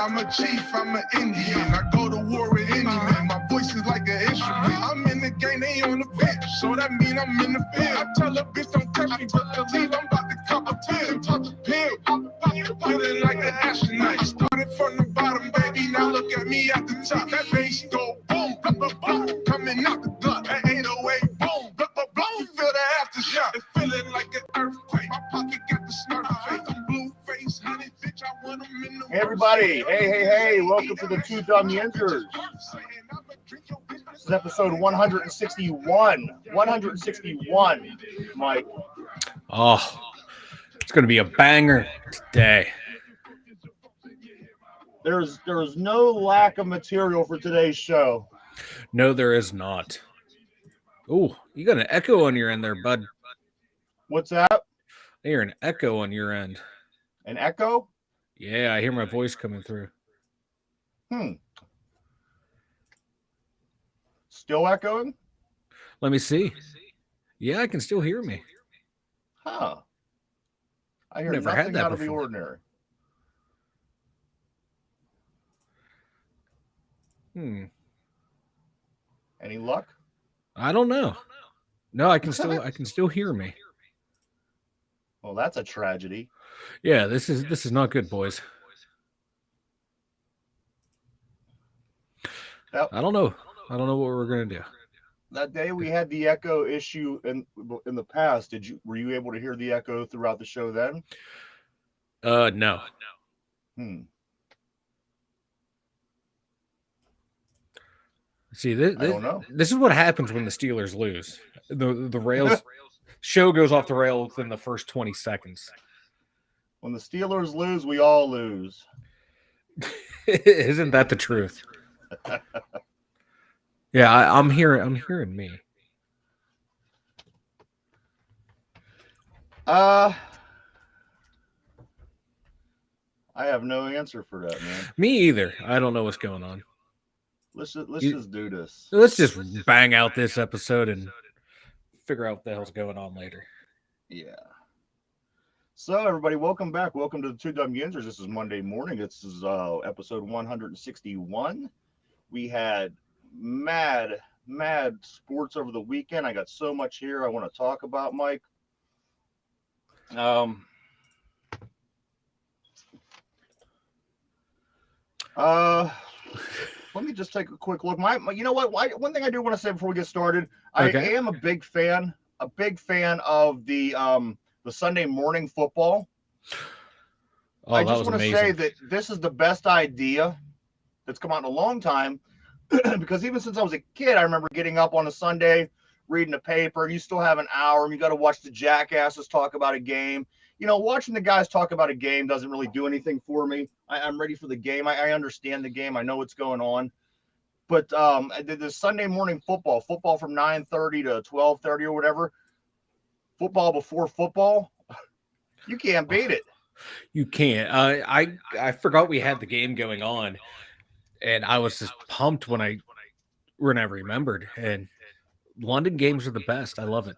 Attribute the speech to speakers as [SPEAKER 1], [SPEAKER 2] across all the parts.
[SPEAKER 1] I'm a chief, I'm an Indian. I go to war with any man. My voice is like an instrument. I'm in the game, they on the bench. So that mean I'm in the field. I tell a bitch don't touch me, but believe I'm about to cop a pill. Pop the pill. Feeling like an astronaut. Started from the bottom, baby. Now look at me at the top. That bass go boom, boom, boom, boom. Coming out the gut. That 808 boom, boom, boom, boom. You feel the aftershock. It's feeling like an earthquake. My pocket got the snarf face. I'm blue face, honey, bitch. I want them in the
[SPEAKER 2] Hey everybody, hey, welcome to the Two Dumb Yinzers. This is episode 161, Mike.
[SPEAKER 3] Oh, it's going to be a banger today.
[SPEAKER 2] There's no lack of material for today's show.
[SPEAKER 3] No, there is not. Oh, you got an echo on your end there, bud.
[SPEAKER 2] What's that?
[SPEAKER 3] I hear an echo on your end.
[SPEAKER 2] An echo?
[SPEAKER 3] Yeah, I hear my voice coming through.
[SPEAKER 2] Still echoing?
[SPEAKER 3] Let me see. Yeah, I can still hear me.
[SPEAKER 2] Huh. I hear
[SPEAKER 3] Never
[SPEAKER 2] nothing
[SPEAKER 3] had that
[SPEAKER 2] out of the
[SPEAKER 3] before.
[SPEAKER 2] ordinary. Any luck?
[SPEAKER 3] I don't know. No, I can still hear me.
[SPEAKER 2] Well, that's a tragedy.
[SPEAKER 3] Yeah, this is not good, boys. I don't know what we're gonna do.
[SPEAKER 2] That day we had the echo issue in the past. Were you able to hear the echo throughout the show then?
[SPEAKER 3] No. See,
[SPEAKER 2] I don't know.
[SPEAKER 3] This is what happens when the Steelers lose. The rails show goes off the rails in the first 20 seconds.
[SPEAKER 2] When the Steelers lose, we all lose.
[SPEAKER 3] Isn't that the truth? Yeah, I'm hearing me.
[SPEAKER 2] I have no answer for that, man.
[SPEAKER 3] Me either. I don't know what's going on.
[SPEAKER 2] Let's just do this.
[SPEAKER 3] Let's just bang out this episode and figure out what the hell's going on later.
[SPEAKER 2] Yeah. So everybody, welcome back. Welcome to the Two Dumb Yinzers. This is Monday morning. This is episode 161. We had mad sports over the weekend. I got so much here I want to talk about, Mike. Let me just take a quick look. You know what? One thing I do want to say before we get started,
[SPEAKER 3] Okay.
[SPEAKER 2] I am a big fan of the Sunday morning football.
[SPEAKER 3] Oh,
[SPEAKER 2] I
[SPEAKER 3] that
[SPEAKER 2] just
[SPEAKER 3] was
[SPEAKER 2] want to
[SPEAKER 3] amazing.
[SPEAKER 2] say that this is the best idea that's come out in a long time, because even since I was a kid, I remember getting up on a Sunday, reading the paper, and you still have an hour, and you got to watch the jackasses talk about a game. You know, watching the guys talk about a game doesn't really do anything for me. I'm ready for the game. I understand the game. I know what's going on. But the Sunday morning football from 9:30 to 12:30 or whatever, football before football, you can't beat it.
[SPEAKER 3] You can't. I forgot we had the game going on, and I was just pumped when I remembered. And London games are the best. I love it.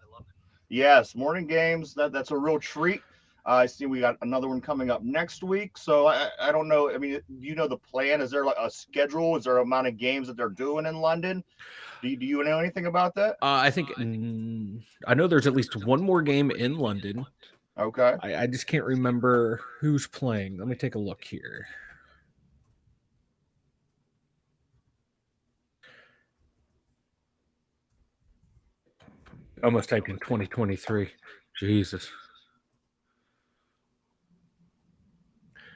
[SPEAKER 2] Yes, morning games. That's a real treat. I see we got another one coming up next week. So I don't know. I mean, do you know the plan? Is there like a schedule? Is there an amount of games that they're doing in London? Do you know anything about that?
[SPEAKER 3] I think I know there's at least one more game in London.
[SPEAKER 2] Okay.
[SPEAKER 3] I just can't remember who's playing. Let me take a look here. Almost typed in 2023. Jesus.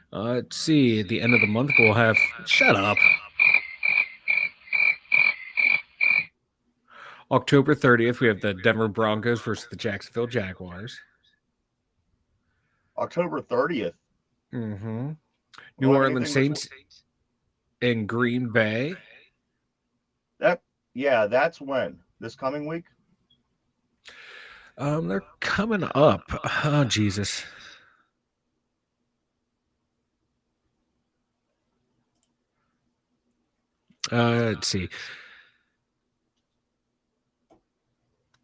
[SPEAKER 3] Let's see. At the end of the month, we'll have. Shut up. October 30th, we have the Denver Broncos versus the Jacksonville Jaguars.
[SPEAKER 2] October 30th.
[SPEAKER 3] Mm-hmm. New Orleans Saints in Green Bay.
[SPEAKER 2] That's when? This coming week?
[SPEAKER 3] They're coming up. Oh, Jesus. Let's see.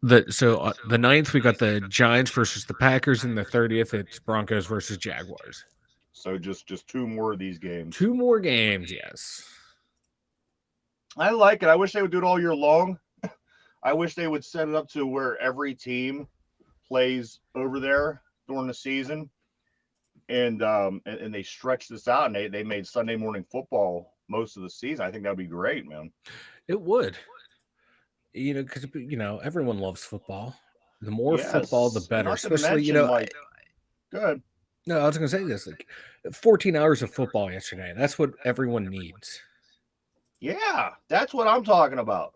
[SPEAKER 3] The 9th, we got the Giants versus the Packers, and the 30th, it's Broncos versus Jaguars.
[SPEAKER 2] So just 2 more of these games.
[SPEAKER 3] 2 more games, yes.
[SPEAKER 2] I like it. I wish they would do it all year long. I wish they would set it up to where every team plays over there during the season, and they stretched this out, and they made Sunday morning football most of the season. I think that would be great, man.
[SPEAKER 3] It would. Because everyone loves football. The more football, the better.
[SPEAKER 2] Not to
[SPEAKER 3] Especially,
[SPEAKER 2] mention, like, good.
[SPEAKER 3] No, I was going to say this. Like, 14 hours of football yesterday. That's what everyone needs.
[SPEAKER 2] Yeah, that's what I'm talking about.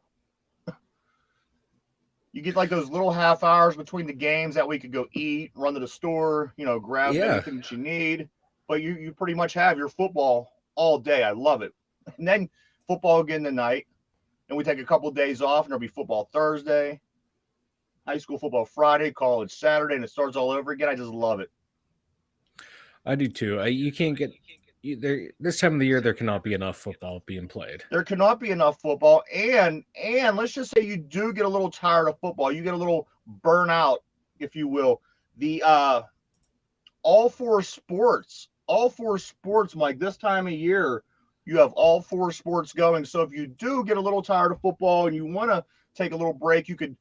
[SPEAKER 2] You get like those little half hours between the games that we could go eat, run to the store, grab anything that you need. But you pretty much have your football all day. I love it. And then football again tonight. And we take a couple of days off, and there'll be football Thursday, high school football Friday, college Saturday, and it starts all over again. I just love it.
[SPEAKER 3] I do too. You can't get this time of the year. There cannot be enough football being played.
[SPEAKER 2] There cannot be enough football, and let's just say you do get a little tired of football. You get a little burnout, if you will. The all four sports, Mike. This time of year, you have all 4 sports going. So if you do get a little tired of football and you want to take a little break, you could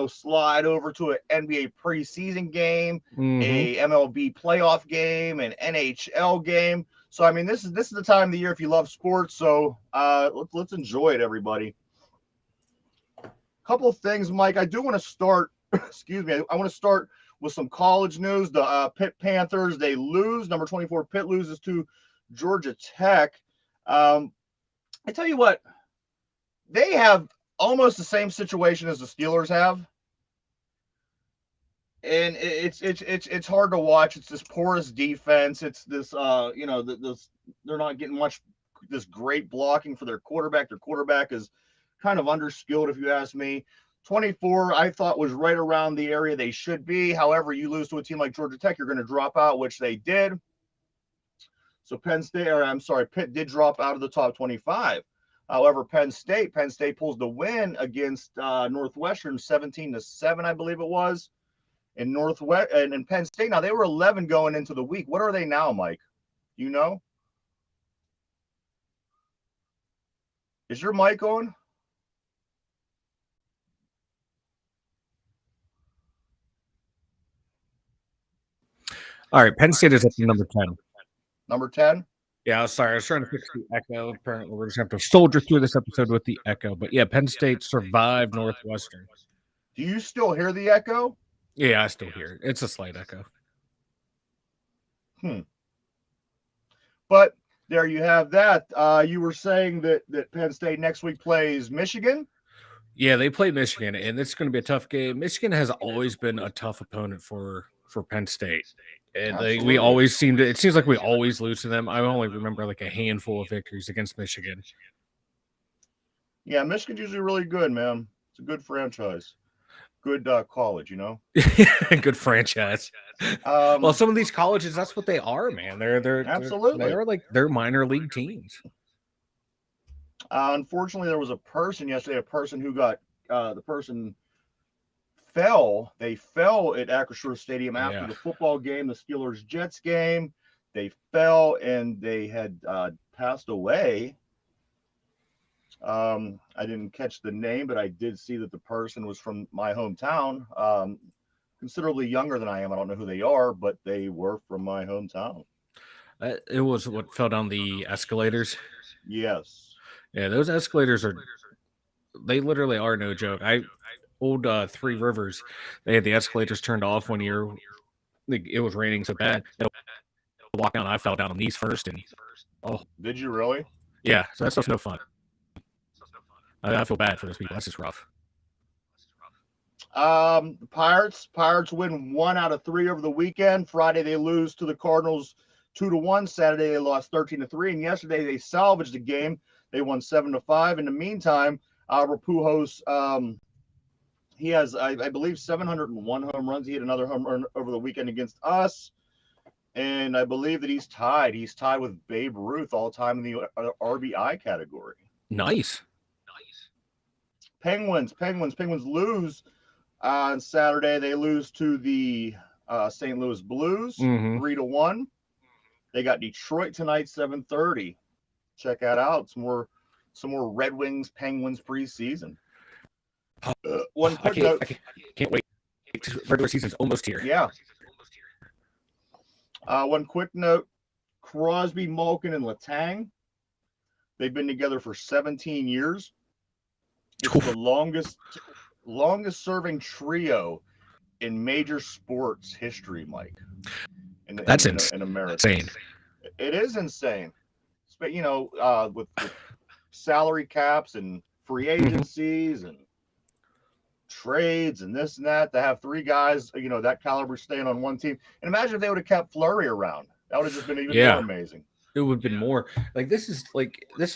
[SPEAKER 2] slide over to an NBA preseason game, a MLB playoff game, an NHL game. So, I mean, this is the time of the year if you love sports. So let's enjoy it, everybody. A couple of things, Mike. I do want to start, excuse me, I want to start with some college news. The Pitt Panthers, they lose. Number 24, Pitt loses to Georgia Tech. I tell you what, they have almost the same situation as the Steelers have, and it's hard to watch. It's this porous defense. It's this they're not getting much this great blocking for their quarterback. Their quarterback is kind of underskilled, if you ask me. 24, I thought was right around the area they should be. However, you lose to a team like Georgia Tech, you're going to drop out, which they did. So Pitt did drop out of the top 25. However, Penn State pulls the win against Northwestern 17-7, I believe it was. In Penn State, now they were 11 going into the week. What are they now, Mike? You know? Is your mic on?
[SPEAKER 3] All right, Penn State is at number 10.
[SPEAKER 2] Number 10?
[SPEAKER 3] Yeah, sorry. I was trying to fix the echo. Apparently, we're just going to have to soldier through this episode with the echo. But yeah, Penn State survived Northwestern.
[SPEAKER 2] Do you still hear the echo?
[SPEAKER 3] Yeah, I still hear it. It's a slight echo.
[SPEAKER 2] But there you have that. You were saying that Penn State next week plays Michigan?
[SPEAKER 3] Yeah, they play Michigan, and it's going to be a tough game. Michigan has always been a tough opponent for Penn State. And we always it seems like we always lose to them. I only remember like a handful of victories against Michigan.
[SPEAKER 2] Yeah, Michigan's usually really good, man. It's a good franchise. Good college,
[SPEAKER 3] Good franchise. Well, some of these colleges, that's what they are, man. They're
[SPEAKER 2] absolutely.
[SPEAKER 3] They're minor league teams.
[SPEAKER 2] Unfortunately, there was a person yesterday, who got the person fell. They fell at Acrisure Stadium after the football game, the Steelers-Jets game. They fell and they had passed away. I didn't catch the name, but I did see that the person was from my hometown, considerably younger than I am. I don't know who they are, but they were from my hometown.
[SPEAKER 3] It was what fell down the escalators?
[SPEAKER 2] Yes.
[SPEAKER 3] Yeah, those escalators they literally are no joke. Old Three Rivers, they had the escalators turned off one year. It was raining so bad. Walk down, I fell down on these first, and
[SPEAKER 2] did you really?
[SPEAKER 3] Yeah, so that stuff's no fun. I feel bad for those people. That's just rough.
[SPEAKER 2] Pirates win 1 out of 3 over the weekend. Friday they lose to the Cardinals 2-1. Saturday they lost 13-3, and yesterday they salvaged the game. They won 7-5. In the meantime, Albert Pujols, he has, I believe, 701 home runs. He had another home run over the weekend against us. And I believe that he's tied. He's tied with Babe Ruth all time in the RBI category.
[SPEAKER 3] Nice.
[SPEAKER 2] Penguins lose on Saturday. They lose to the St. Louis Blues 3-1. They got Detroit tonight, 7:30. Check that out. Some more Red Wings Penguins preseason. One quick note.
[SPEAKER 3] I can't wait. Regular season's almost here.
[SPEAKER 2] Yeah. One quick note. Crosby, Malkin, and Letang. They've been together for 17 years. It's the longest serving trio in major sports history, Mike.
[SPEAKER 3] That's
[SPEAKER 2] in America.
[SPEAKER 3] Insane.
[SPEAKER 2] It is insane. But with salary caps and free agencies and trades and this and that, to have three guys, that caliber staying on one team. And imagine if they would have kept Fleury around. That would have just been even more amazing.
[SPEAKER 3] It would have been more like this is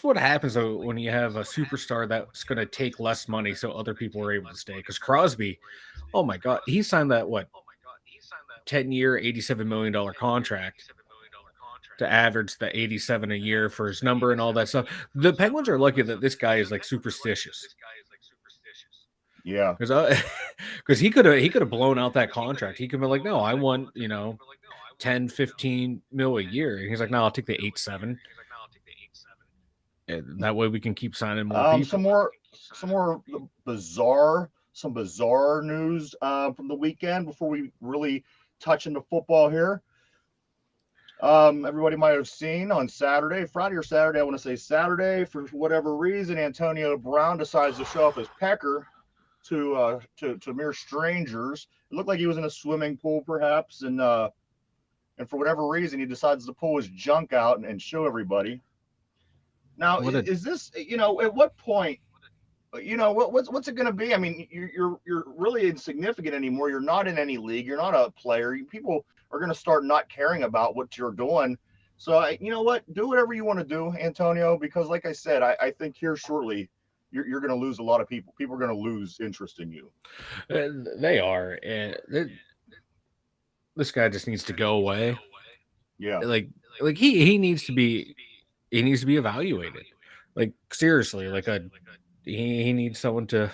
[SPEAKER 3] what happens though when you have a superstar that's going to take less money so other people are able to stay. Because Crosby, oh my God, he signed that 10-year, $87 million contract to average the 87 a year for his number and all that stuff. The Penguins are lucky that this guy is like superstitious.
[SPEAKER 2] Yeah,
[SPEAKER 3] because he could have blown out that contract. He could be like, no, I want 10, 15 mil a year. And he's like, no, I'll take the 8-7. And that way we can keep signing more people.
[SPEAKER 2] Some more bizarre news from the weekend before we really touch into football here. Everybody might have seen on Friday or Saturday, I want to say Saturday, for whatever reason, Antonio Brown decides to show up as Pecker to mere strangers. It looked like he was in a swimming pool, perhaps, and for whatever reason, he decides to pull his junk out and show everybody. Now, is this, at what point, what's it going to be? I mean, you're really insignificant anymore. You're not in any league. You're not a player. People are going to start not caring about what you're doing. So, you know what? Do whatever you want to do, Antonio, because like I said, I think here shortly, you're going to lose a lot of people. People are going to lose interest in you.
[SPEAKER 3] They are. This guy just needs to go away.
[SPEAKER 2] Yeah.
[SPEAKER 3] Like he needs to be evaluated. Like seriously, he needs someone to.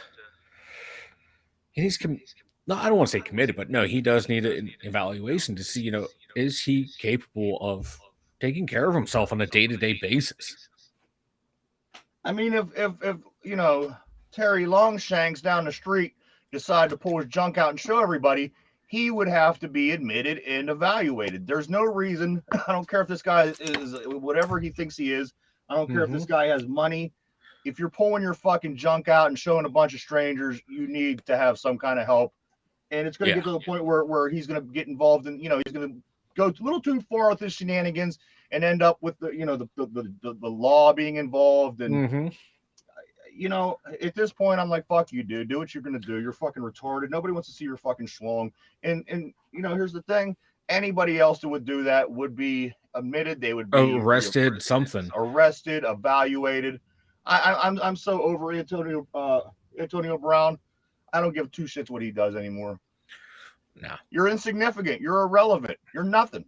[SPEAKER 3] No, I don't want to say committed, but no, he does need an evaluation to see, is he capable of taking care of himself on a day-to-day basis?
[SPEAKER 2] I mean, if Terry Longshanks down the street decide to pull his junk out and show everybody, he would have to be admitted and evaluated. There's no reason. I don't care if this guy is whatever he thinks he is. I don't care if this guy has money. If you're pulling your fucking junk out and showing a bunch of strangers, you need to have some kind of help. And it's going to get to the point where he's going to get involved in, he's going to go a little too far with his shenanigans and end up with the law being involved. And, at this point, I'm like, fuck you, dude. Do what you're going to do. You're fucking retarded. Nobody wants to see your fucking schlong. And here's the thing. Anybody else that would do that would be admitted. They would be
[SPEAKER 3] arrested,
[SPEAKER 2] arrested, evaluated. I'm so over Antonio Brown. I don't give two shits what he does anymore.
[SPEAKER 3] No.
[SPEAKER 2] You're insignificant. You're irrelevant. You're nothing.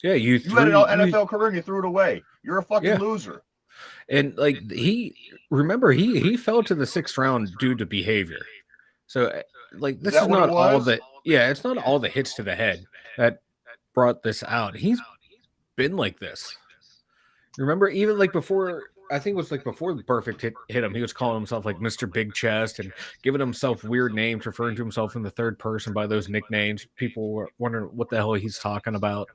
[SPEAKER 3] Yeah, you
[SPEAKER 2] had an NFL career and you threw it away. You're a fucking loser.
[SPEAKER 3] And he fell to the 6th round due to behavior. So this is not all the it's not all the hits to the head that brought this out. He's been like this. Remember, even before, I think it was before the perfect hit him, he was calling himself Mr. Big Chest and giving himself weird names, referring to himself in the third person by those nicknames. People were wondering what the hell he's talking about.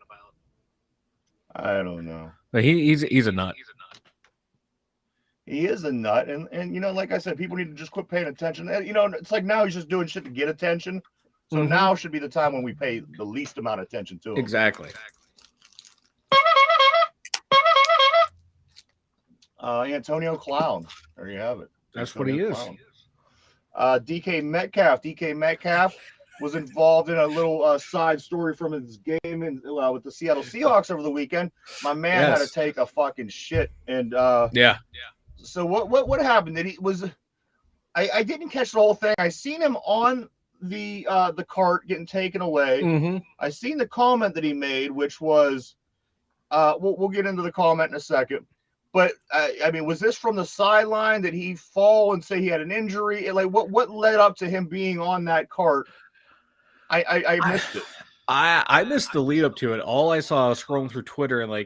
[SPEAKER 2] I don't know.
[SPEAKER 3] But he's a nut.
[SPEAKER 2] He is a nut, and like I said, people need to just quit paying attention. It's like now he's just doing shit to get attention. So now should be the time when we pay the least amount of attention to him.
[SPEAKER 3] Exactly.
[SPEAKER 2] Antonio Clown. There you have it.
[SPEAKER 3] That's what he is.
[SPEAKER 2] DK Metcalf was involved in a little side story from his game with the Seattle Seahawks over the weekend. My man had to take a fucking shit, and So what happened? I didn't catch the whole thing. I seen him on the cart getting taken away. I seen the comment that he made, which was, we'll get into the comment in a second. But I mean, was this from the sideline? Did he fall and say he had an injury? What led up to him being on that cart? I missed it.
[SPEAKER 3] I missed the lead up to it. All I saw, I was scrolling through Twitter and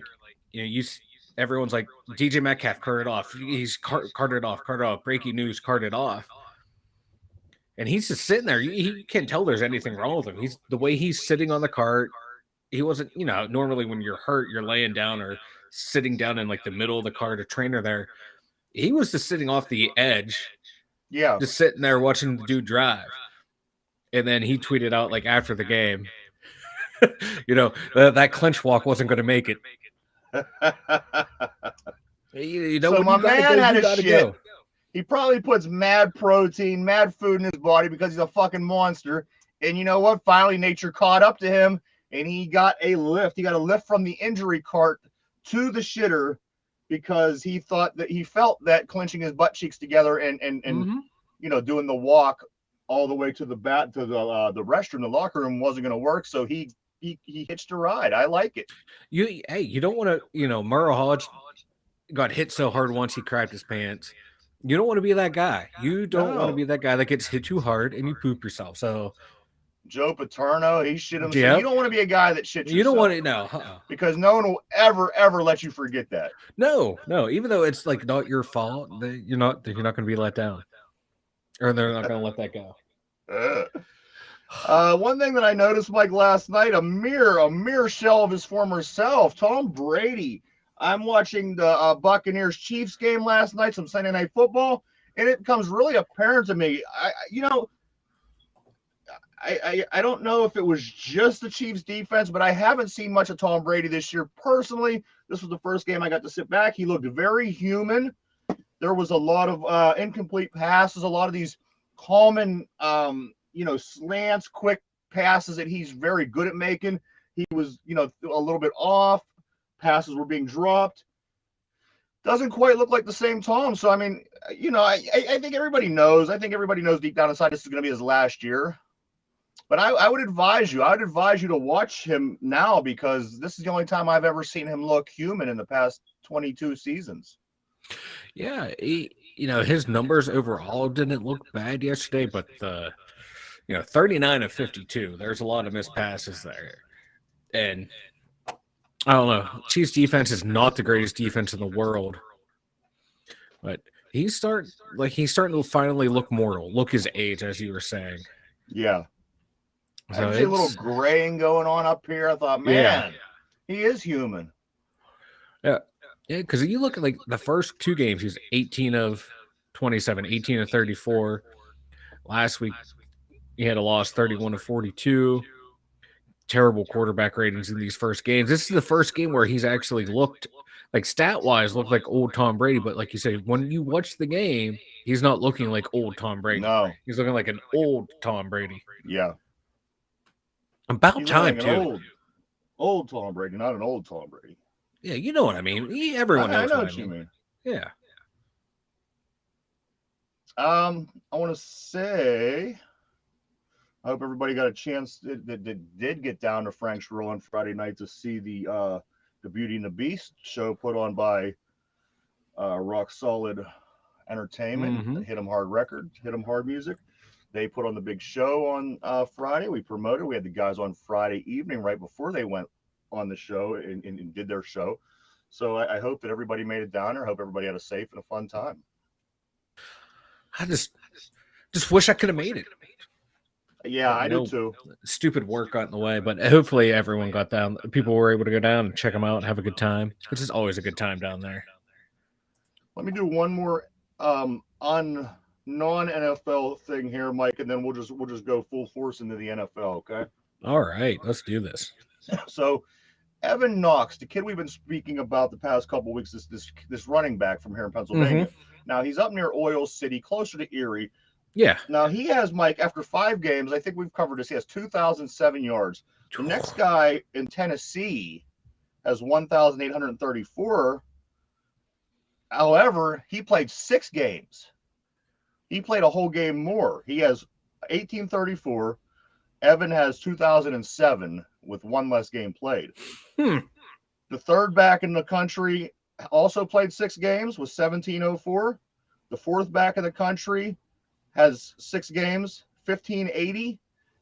[SPEAKER 3] everyone's like DJ Metcalf carted off. He's carted off. Breaking news, carted off. And he's just sitting there. You can't tell there's anything wrong with him. He's the way he's sitting on the cart. He wasn't, normally when you're hurt, you're laying down or sitting down in like the middle of the cart. A trainer there. He was just sitting off the edge.
[SPEAKER 2] Yeah.
[SPEAKER 3] Just sitting there watching the dude drive. And then he tweeted out like after the game, that clinch walk wasn't going to make it.
[SPEAKER 2] So my man had a shit. Go. He probably puts mad protein, mad food in his body because he's a fucking monster. And you know what? Finally, nature caught up to him, and he got a lift. He got a lift from the injury cart to the shitter because he felt that clenching his butt cheeks together and doing the walk all the way to the restroom, the locker room wasn't going to work. So he hitched a ride. I like it.
[SPEAKER 3] You don't want to, Merle Hodge got hit so hard once he crapped his pants. You don't want to be that guy. You don't want to be that guy that gets hit too hard and you poop yourself. So
[SPEAKER 2] Joe Paterno, he shit himself. Yep. You don't want to be a guy that shits yourself.
[SPEAKER 3] You don't want to, no.
[SPEAKER 2] Because no one will ever let you forget that.
[SPEAKER 3] No. Even though it's like not your fault, you're not going to be let down. Or they're not going to let that go.
[SPEAKER 2] One thing that I noticed, Mike, last night, a mere shell of his former self, Tom Brady. I'm watching the Buccaneers Chiefs game last night, some Sunday Night Football, and it becomes really apparent to me. I don't know if it was just the Chiefs defense, but I haven't seen much of Tom Brady this year. Personally, this was the first game I got to sit back. He looked very human. There was a lot of incomplete passes, a lot of these common, slants, quick passes that he's very good at making. He was, a little bit off. Passes were being dropped. Doesn't quite look like the same Tom. So, I mean, I think everybody knows. I think everybody knows deep down inside this is going to be his last year. But I would advise you. To watch him now because this is the only time I've ever seen him look human in the past 22 seasons.
[SPEAKER 3] Yeah, his numbers overall didn't look bad yesterday, but 39 of 52. There's a lot of missed passes there, and I don't know. Chiefs defense is not the greatest defense in the world, but he's starting to finally look mortal, look his age, as you were saying.
[SPEAKER 2] Yeah. So I see a little graying going on up here. I thought, man, he is human.
[SPEAKER 3] Yeah, because you look at like the first two games, he's 18 of 27, 18 of 34. Last week, he had a loss, 31 of 42. Terrible quarterback ratings in these first games. This is the first game where he's actually looked like stat-wise looked like old Tom Brady, but like you say, when you watch the game, he's not looking like old Tom Brady.
[SPEAKER 2] No.
[SPEAKER 3] He's looking like an old Tom Brady.
[SPEAKER 2] Yeah.
[SPEAKER 3] About time, too.
[SPEAKER 2] Old Tom Brady, not an old Tom Brady.
[SPEAKER 3] Yeah, you know what I mean. Everyone knows what you mean. Yeah.
[SPEAKER 2] I want to say, I hope everybody got a chance that did get down to Frank's Grill on Friday night to see the Beauty and the Beast show put on by Rock Solid Entertainment, Hit 'em Hard Record, Hit 'em Hard Music. They put on the big show on Friday. We promoted. We had the guys on Friday evening right before they went on the show and did their show. So I hope that everybody made it down there. I hope everybody had a safe and a fun time.
[SPEAKER 3] I just wish I could have made it.
[SPEAKER 2] Yeah, I do too.
[SPEAKER 3] Stupid work got in the way, but hopefully everyone got down. People were able to go down and check them out and have a good time, which is always a good time down there.
[SPEAKER 2] Let me do one more non-NFL thing here, Mike, and then we'll just go full force into the NFL, okay?
[SPEAKER 3] All right, let's do this.
[SPEAKER 2] So, Evan Knox, the kid we've been speaking about the past couple of weeks, this running back from here in Pennsylvania. Now, he's up near Oil City, closer to Erie.
[SPEAKER 3] Yeah.
[SPEAKER 2] Now, he has, Mike, after 5 games, I think we've covered this, he has 2,007 yards. The next guy in Tennessee has 1,834. However, he played 6 games. He played a whole game more. He has 1,834. Evan has 2,007 with 1 less game played. The third back in the country also played 6 games with 1,704. The fourth back in the country has 6 games, 1,580.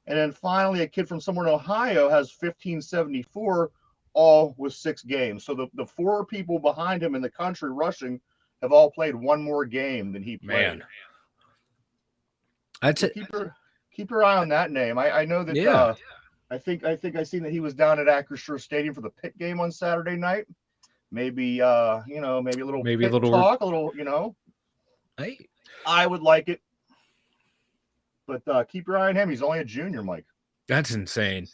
[SPEAKER 2] And then finally, a kid from somewhere in Ohio has 1574, all with 6 games. So the 4 people behind him in the country rushing have all played one more game than he played.
[SPEAKER 3] Man. That's it.
[SPEAKER 2] Keep your eye on that name. I know that.
[SPEAKER 3] Yeah.
[SPEAKER 2] I think I seen that he was down at Acrisure Stadium for the Pitt game on Saturday night. Maybe maybe a little talk, a little,
[SPEAKER 3] Hey,
[SPEAKER 2] I would like it. But keep your eye on him. He's only a junior, Mike.
[SPEAKER 3] that's insane.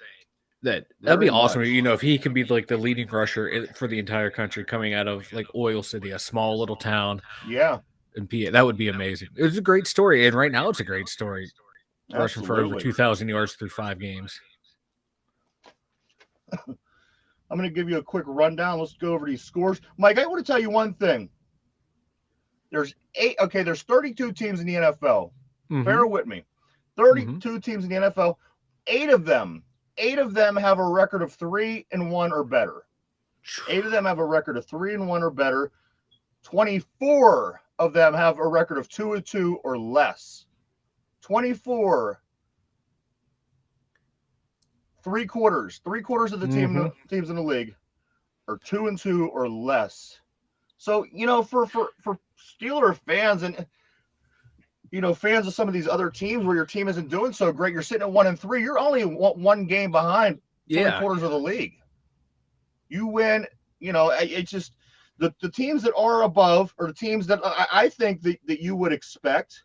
[SPEAKER 3] That'd be awesome. If he can be like the leading rusher for the entire country coming out of like Oil City, a small little town.
[SPEAKER 2] Yeah.
[SPEAKER 3] And PA, that would be amazing. It was a great story, and right now it's a great story. Rushing for over 2,000 yards through 5 games.
[SPEAKER 2] I'm going to give you a quick rundown. Let's go over these scores. Mike, I want to tell you one thing. There's 32 teams in the NFL.
[SPEAKER 3] Mm-hmm.
[SPEAKER 2] Bear with me. 32 teams in the NFL. 8 of them have a record of 3-1 or better. 8 of them have a record of 3-1 or better. 24 of them have a record of 2-2 or less. 24. Three quarters of the teams in the league are 2-2 or less. So, for Steeler fans and fans of some of these other teams where your team isn't doing so great, you're sitting at 1-3. You're only one game behind 3/4 of the league. You win. It's just the teams that are above are the teams that I think that you would expect.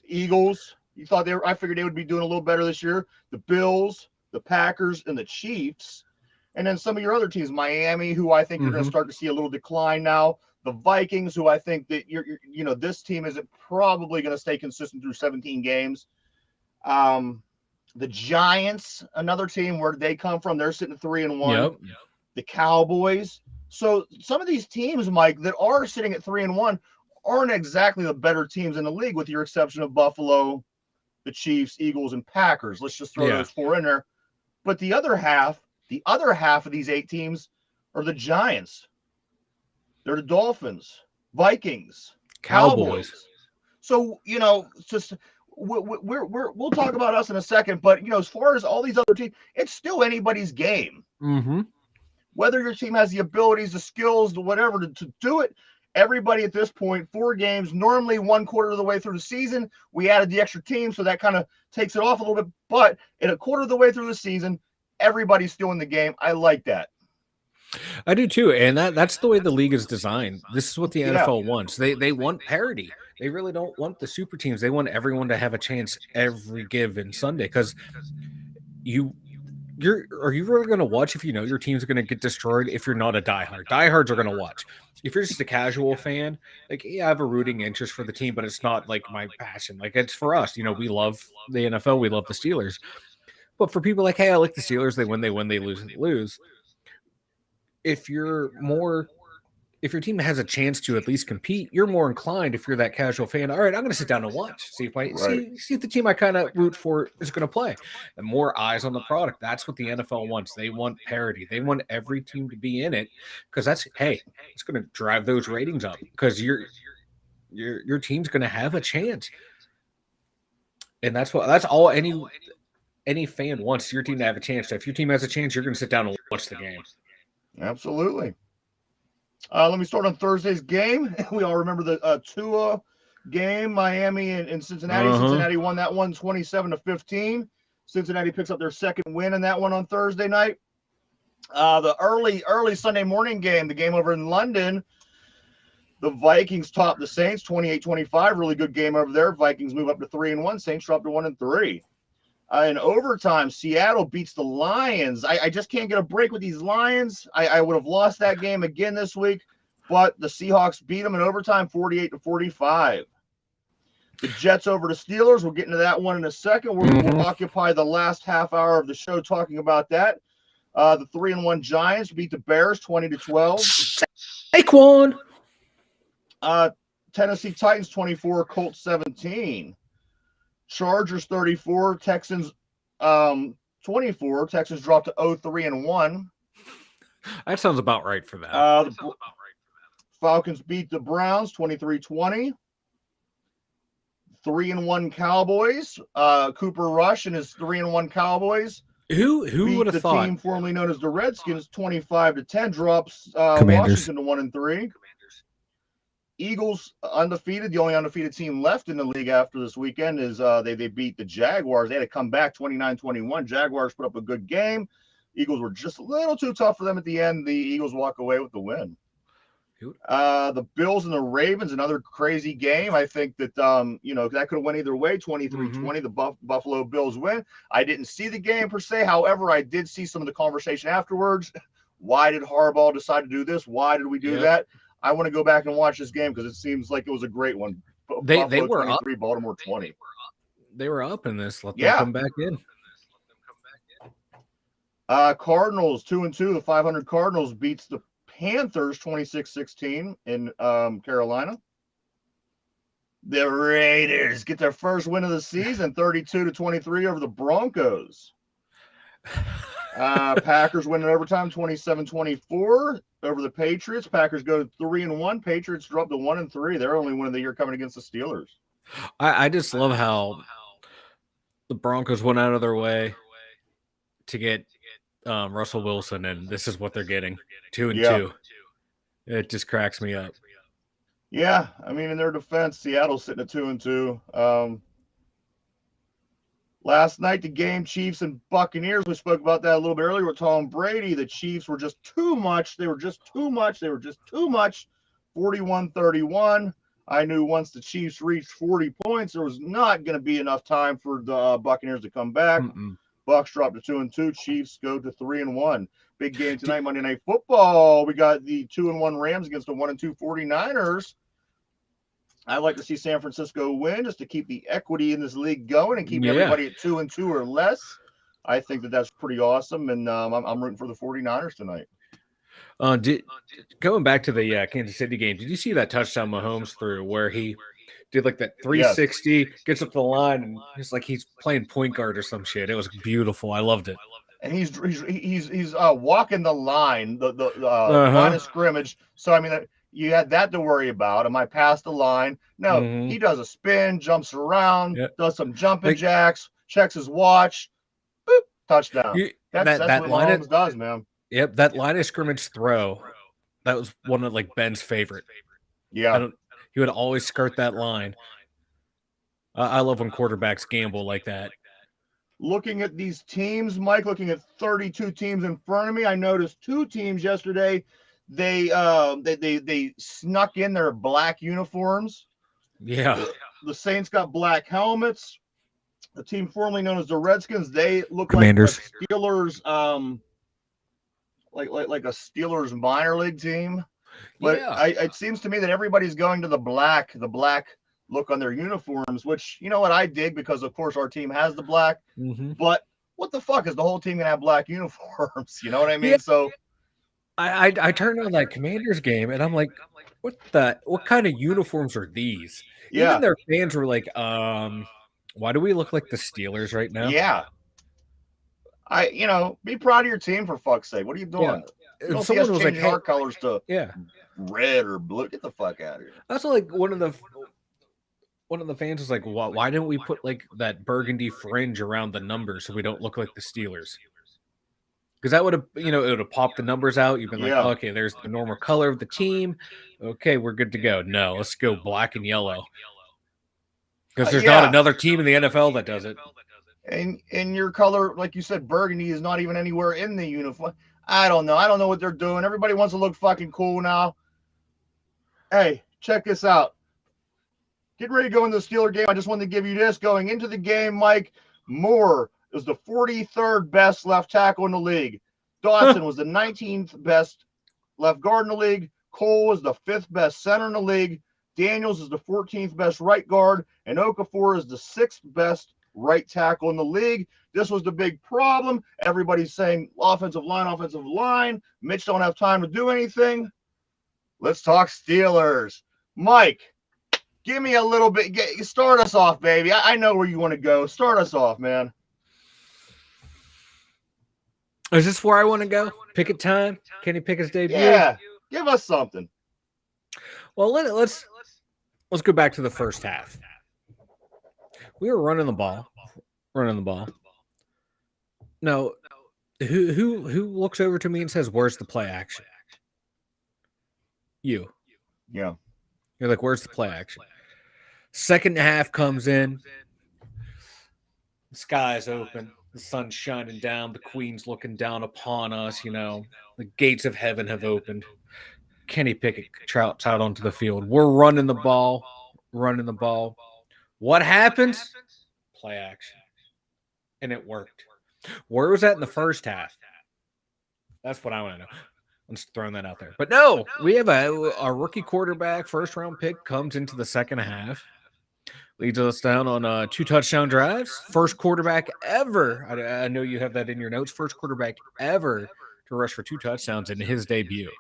[SPEAKER 2] Eagles. I figured they would be doing a little better this year. The Bills, the Packers, and the Chiefs. And then some of your other teams, Miami, who I think you're going to start to see a little decline now. The Vikings, who I think that this team isn't probably going to stay consistent through 17 games. The Giants, another team where they come from, they're sitting at 3-1. Yep. The Cowboys. So some of these teams, Mike, that are sitting at 3-1 aren't exactly the better teams in the league, with your exception of Buffalo, the Chiefs, Eagles, and Packers. Let's just throw those 4 in there. But the other half of these 8 teams are the Giants. They're the Dolphins, Vikings, Cowboys. So, just we'll talk about us in a second, but as far as all these other teams, it's still anybody's game.
[SPEAKER 3] Mm-hmm.
[SPEAKER 2] Whether your team has the abilities, the skills, the whatever to do it. Everybody at this point, 4 games, normally 1/4 of the way through the season. We added the extra team, so that kind of takes it off a little bit. But at 1/4 of the way through the season, everybody's still in the game. I like that.
[SPEAKER 3] I do too, and that's the way the league is designed. This is what the NFL wants. They want parity. They really don't want the super teams. They want everyone to have a chance every given Sunday, because are you really going to watch if your team's going to get destroyed? If you're not a diehard, diehards are going to watch. If you're just a casual fan, I have a rooting interest for the team, but it's not like my passion. Like, it's for us. We love the NFL, we love the Steelers. But for people like, hey, I like the Steelers. They win, they lose, they lose. If your team has a chance to at least compete, you're more inclined, if you're that casual fan, all right, I'm going to sit down and watch, see if the team I kind of root for is going to play. And more eyes on the product. That's what the NFL wants. They want parity. They want every team to be in it, because it's going to drive those ratings up, because your team's going to have a chance. And that's all any fan wants, your team to have a chance. If your team has a chance, you're going to sit down and watch the game.
[SPEAKER 2] Absolutely. Let me start on Thursday's game. We all remember the Tua game, Miami and Cincinnati. Cincinnati won that one 27-15. Cincinnati picks up their second win in that one on Thursday night. The early Sunday morning game, the game over in London, the Vikings topped the Saints 28-25. Really good game over there. Vikings move up to 3-1. Saints drop to 1-3. In overtime, Seattle beats the Lions. I just can't get a break with these Lions. I would have lost that game again this week, but the Seahawks beat them in overtime 48-45. The Jets over the Steelers. We'll get into that one in a second. We'll occupy the last half hour of the show talking about that. The 3-1 Giants beat the Bears 20-12.
[SPEAKER 3] Saquon.
[SPEAKER 2] Tennessee Titans 24, Colts 17. Chargers 34, Texans 24. Texans dropped to 0-3-1.
[SPEAKER 3] That sounds about right for that.
[SPEAKER 2] Falcons beat the Browns 23-20. 3-1 Cowboys. Cooper Rush and his 3-1 Cowboys.
[SPEAKER 3] Who
[SPEAKER 2] Beat
[SPEAKER 3] would have
[SPEAKER 2] the
[SPEAKER 3] thought?
[SPEAKER 2] team formerly known as the Redskins 25-10, drops
[SPEAKER 3] Commanders.
[SPEAKER 2] Washington to 1-3. Eagles undefeated. The only undefeated team left in the league after this weekend is they beat the Jaguars. They had to come back 29-21. Jaguars put up a good game. Eagles were just a little too tough for them at the end. The Eagles walk away with the win. The Bills and the Ravens, another crazy game. I think that that could have went either way. 23-20, the Buffalo Bills win. I didn't see the game per se. However, I did see some of the conversation afterwards. Why did Harbaugh decide to do this? Why did we do that? I want to go back and watch this game because it seems like it was a great one.
[SPEAKER 3] They
[SPEAKER 2] Buffalo
[SPEAKER 3] were
[SPEAKER 2] 23,
[SPEAKER 3] up.
[SPEAKER 2] Baltimore 20.
[SPEAKER 3] They were up in this. Let them come back in.
[SPEAKER 2] Cardinals 2-2. The 500 Cardinals beats the Panthers 26-16 in Carolina. The Raiders get their first win of the season, 32-23 over the Broncos. Packers win in overtime, 27-24 over the Patriots. Packers go 3-1. Patriots drop to 1-3. They're only win of the year coming against the Steelers.
[SPEAKER 3] I just love how the Broncos went out of their way to get Russell Wilson, and this is what they're getting, 2-2. It just cracks me up.
[SPEAKER 2] Yeah, I mean, in their defense, Seattle's sitting at 2-2. Last night, the game, Chiefs and Buccaneers. We spoke about that a little bit earlier with Tom Brady. The Chiefs were just too much. They were just too much. 41-31. I knew once the Chiefs reached 40 points, there was not going to be enough time for the Buccaneers to come back. Bucks dropped to 2-2. Chiefs go to 3-1. Big game tonight, Monday Night Football. We got the 2-1 Rams against the 1-2 49ers. I'd like to see San Francisco win just to keep the equity in this league going and keep everybody at 2-2 or less. I think that's pretty awesome, and I'm rooting for the 49ers tonight.
[SPEAKER 3] Going back to the Kansas City game, did you see that touchdown Mahomes threw where he did like that 360, gets up the line, and it's like he's playing point guard or some shit? It was beautiful. I loved it.
[SPEAKER 2] And he's walking the line, the line of scrimmage. So I mean, you had that to worry about. Am I past the line? No, he does a spin, jumps around, does some jumping jacks, checks his watch, boop, touchdown. That's what Mahomes does, man.
[SPEAKER 3] Yep, that line of scrimmage throw, that was one of like Ben's favorite.
[SPEAKER 2] Yeah,
[SPEAKER 3] he would always skirt that line. I love when quarterbacks gamble like that.
[SPEAKER 2] Looking at these teams, Mike, looking at 32 teams in front of me, I noticed 2 teams yesterday. They snuck in their black uniforms.
[SPEAKER 3] Yeah.
[SPEAKER 2] The Saints got black helmets. The team formerly known as the Redskins, they look
[SPEAKER 3] Commanders.
[SPEAKER 2] like the Steelers, like a Steelers minor league team. But it seems to me that everybody's going to the black look on their uniforms, which, you know what, I dig because, of course, our team has the black. But what the fuck is the whole team going to have black uniforms? You know what I mean? Yeah. So
[SPEAKER 3] I turned on that Commanders game, and I'm like, what kind of uniforms are these?
[SPEAKER 2] Yeah.
[SPEAKER 3] Even their fans were like, why do we look like the Steelers right now?
[SPEAKER 2] Yeah. Be proud of your team, for fuck's sake. What are you doing?
[SPEAKER 3] Yeah.
[SPEAKER 2] You don't see us changing our colors to
[SPEAKER 3] yeah,
[SPEAKER 2] red or blue. Get the fuck out of here.
[SPEAKER 3] That's like one of the fans was like, why didn't we put like that burgundy fringe around the numbers so we don't look like the Steelers? Because that would have, it would have popped the numbers out. You've been like, okay, there's the normal color of the team. Okay, we're good to go. No, let's go black and yellow. Because there's not another team in the NFL that does it.
[SPEAKER 2] And your color, like you said, burgundy is not even anywhere in the uniform. I don't know. I don't know what they're doing. Everybody wants to look fucking cool now. Hey, check this out. Getting ready to go into the Steeler game. I just wanted to give you this. Going into the game, Mike, Moore was the 43rd best left tackle in the league. Dawson was the 19th best left guard in the league. Cole was the 5th best center in the league. Daniels is the 14th best right guard. And Okafor is the 6th best right tackle in the league. This was the big problem. Everybody's saying offensive line. Mitch don't have time to do anything. Let's talk Steelers. Mike, give me a little bit. Start us off, baby. I know where you want to go. Start us off, man.
[SPEAKER 3] Is this where I want to go? Pickett time? Kenny Pickett's debut?
[SPEAKER 2] Yeah. Give us something.
[SPEAKER 3] Well, let's go back to the first half. We were running the ball. No, who looks over to me and says, "Where's the play action?" You.
[SPEAKER 2] Yeah.
[SPEAKER 3] You're like, "Where's the play action?" Second half comes in. The sky's open. The sun's shining down. The queen's looking down upon us. The gates of heaven have opened. Kenny Pickett trouts out onto the field. We're running the ball. What happens? Play action. And it worked. Where was that in the first half? That's what I want to know. I'm just throwing that out there. But no, we have a rookie quarterback, first round pick, comes into the second half, leads us down on 2 touchdown drives. First quarterback ever. I know you have that in your notes. First quarterback ever to rush for 2 touchdowns in his debut.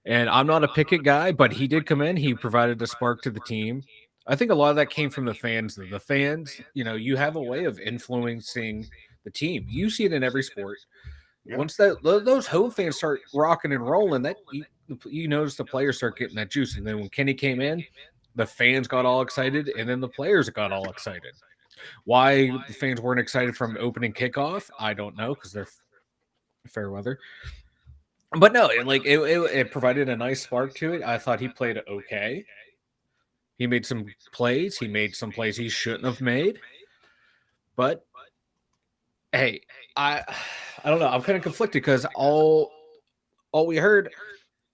[SPEAKER 3] And I'm not a Pickett guy, but he did come in. He provided a spark to the team. I think a lot of that came from the fans. Though. The fans, you have a way of influencing the team. You see it in every sport. Yeah. Once those home fans start rocking and rolling, that you notice the players start getting that juice. And then when Kenny came in, the fans got all excited, and then the players got all excited. Why the fans weren't excited from opening kickoff, I don't know, because they're fair weather. But no, it provided a nice spark to it. I thought he played okay. He made some plays. He made some plays he shouldn't have made. But hey, I don't know. I'm kind of conflicted because all we heard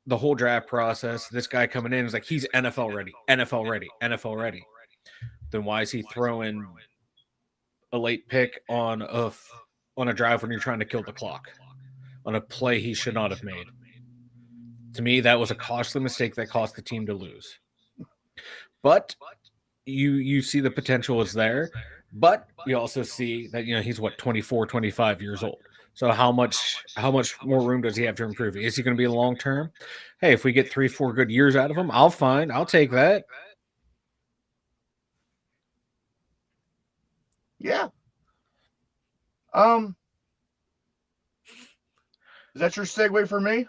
[SPEAKER 3] the whole draft process, this guy coming in is like he's NFL ready. Then why is he throwing a late pick on a drive when you're trying to kill the clock on a play he should not have made? To me, that was a costly mistake that cost the team to lose. But you see the potential is there, but you also see that he's 24, 25 years old. So how much more room does he have to improve? Is he going to be long term? Hey, if we get 3-4 good years out of him, I'll take that.
[SPEAKER 2] Yeah. Is that your segue for me?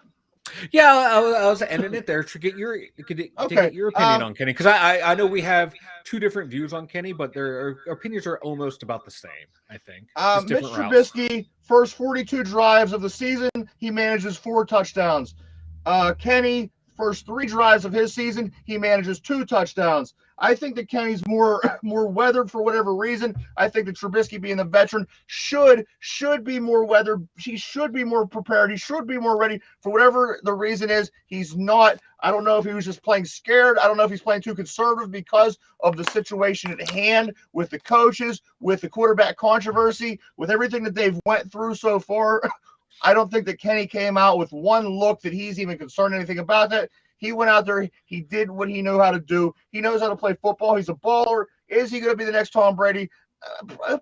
[SPEAKER 3] Yeah, I was ending it there to get your opinion on Kenny, because I know we have 2 different views on Kenny, but their opinions are almost about the same. I think.
[SPEAKER 2] Mitch Trubisky, first 42 drives of the season, he manages 4 touchdowns. Kenny, first 3 drives of his season, he manages 2 touchdowns. I think that Kenny's more weathered for whatever reason. I think that Trubisky, being the veteran, should be more weathered. He should be more prepared. He should be more ready for whatever the reason is. He's not. I don't know if he was just playing scared. I don't know if he's playing too conservative because of the situation at hand with the coaches, with the quarterback controversy, with everything that they've went through so far. I don't think that Kenny came out with one look that he's even concerned anything about that. He went out there. He did what he knew how to do. He knows how to play football. He's a baller. Is he going to be the next Tom Brady?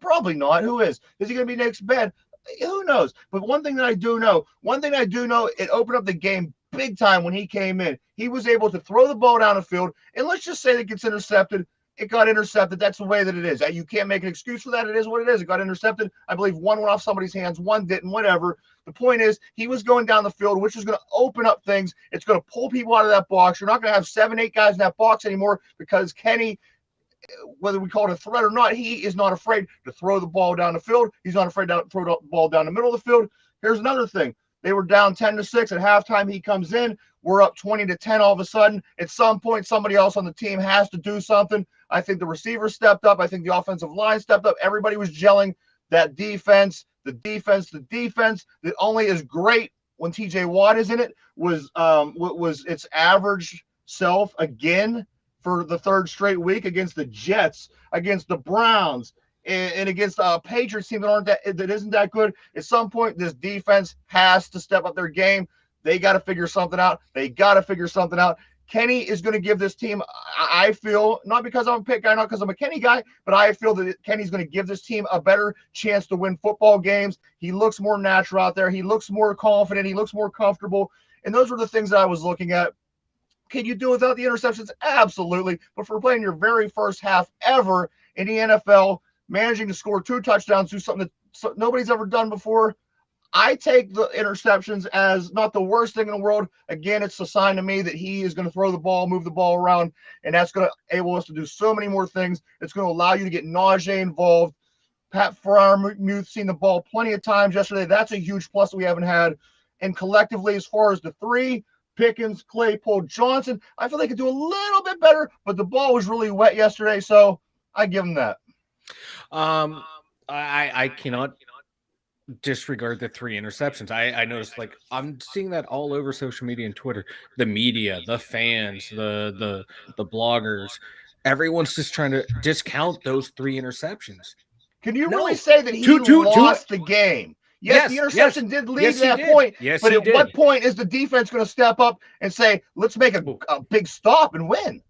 [SPEAKER 2] Probably not. Who is? Is he going to be next Ben? Who knows? But one thing I do know, it opened up the game big time when he came in. He was able to throw the ball down the field, and let's just say that it gets intercepted. It got intercepted. That's the way that it is. You can't make an excuse for that. It is what it is. It got intercepted. I believe one went off somebody's hands, one didn't, whatever. The point is, he was going down the field, which is going to open up things. It's going to pull people out of that box. You're not going to have 7, 8 guys in that box anymore because Kenny, whether we call it a threat or not, he is not afraid to throw the ball down the field. He's not afraid to throw the ball down the middle of the field. Here's another thing. They were down 10-6 at halftime. He comes in. We're up 20-10 all of a sudden. At some point, somebody else on the team has to do something. I think the receiver stepped up. I think the offensive line stepped up. Everybody was gelling. That defense, the defense that only is great when TJ Watt is in it was its average self again for the 3rd straight week against the Jets, against the Browns, and against a Patriots team that isn't that good. At some point, this defense has to step up their game. They got to figure something out. Kenny is going to give this team, I feel, not because I'm a Pitt guy, not because I'm a Kenny guy, but I feel that Kenny's going to give this team a better chance to win football games. He looks more natural out there. He looks more confident. He looks more comfortable. And those were the things that I was looking at. Can you do without the interceptions? Absolutely. But for playing your very first half ever in the NFL, managing to score 2 touchdowns, do something that nobody's ever done before, I take the interceptions as not the worst thing in the world. Again, it's a sign to me that he is going to throw the ball, move the ball around, and that's going to enable us to do so many more things. It's going to allow you to get Najee involved. Pat Freiermuth seen the ball plenty of times yesterday. That's a huge plus that we haven't had. And collectively, as far as the three, Pickens, Claypool, Johnson, I feel they could do a little bit better, but the ball was really wet yesterday, so I give them that.
[SPEAKER 3] I cannot disregard the 3 interceptions. I noticed, like, I'm seeing that all over social media and Twitter. The media, the fans, the bloggers, everyone's just trying to discount those 3 interceptions.
[SPEAKER 2] Can you really say that he lost the game? Yes, the interception did lead to that point.
[SPEAKER 3] Yes,
[SPEAKER 2] but at what point is the defense going to step up and say, let's make a big stop and win?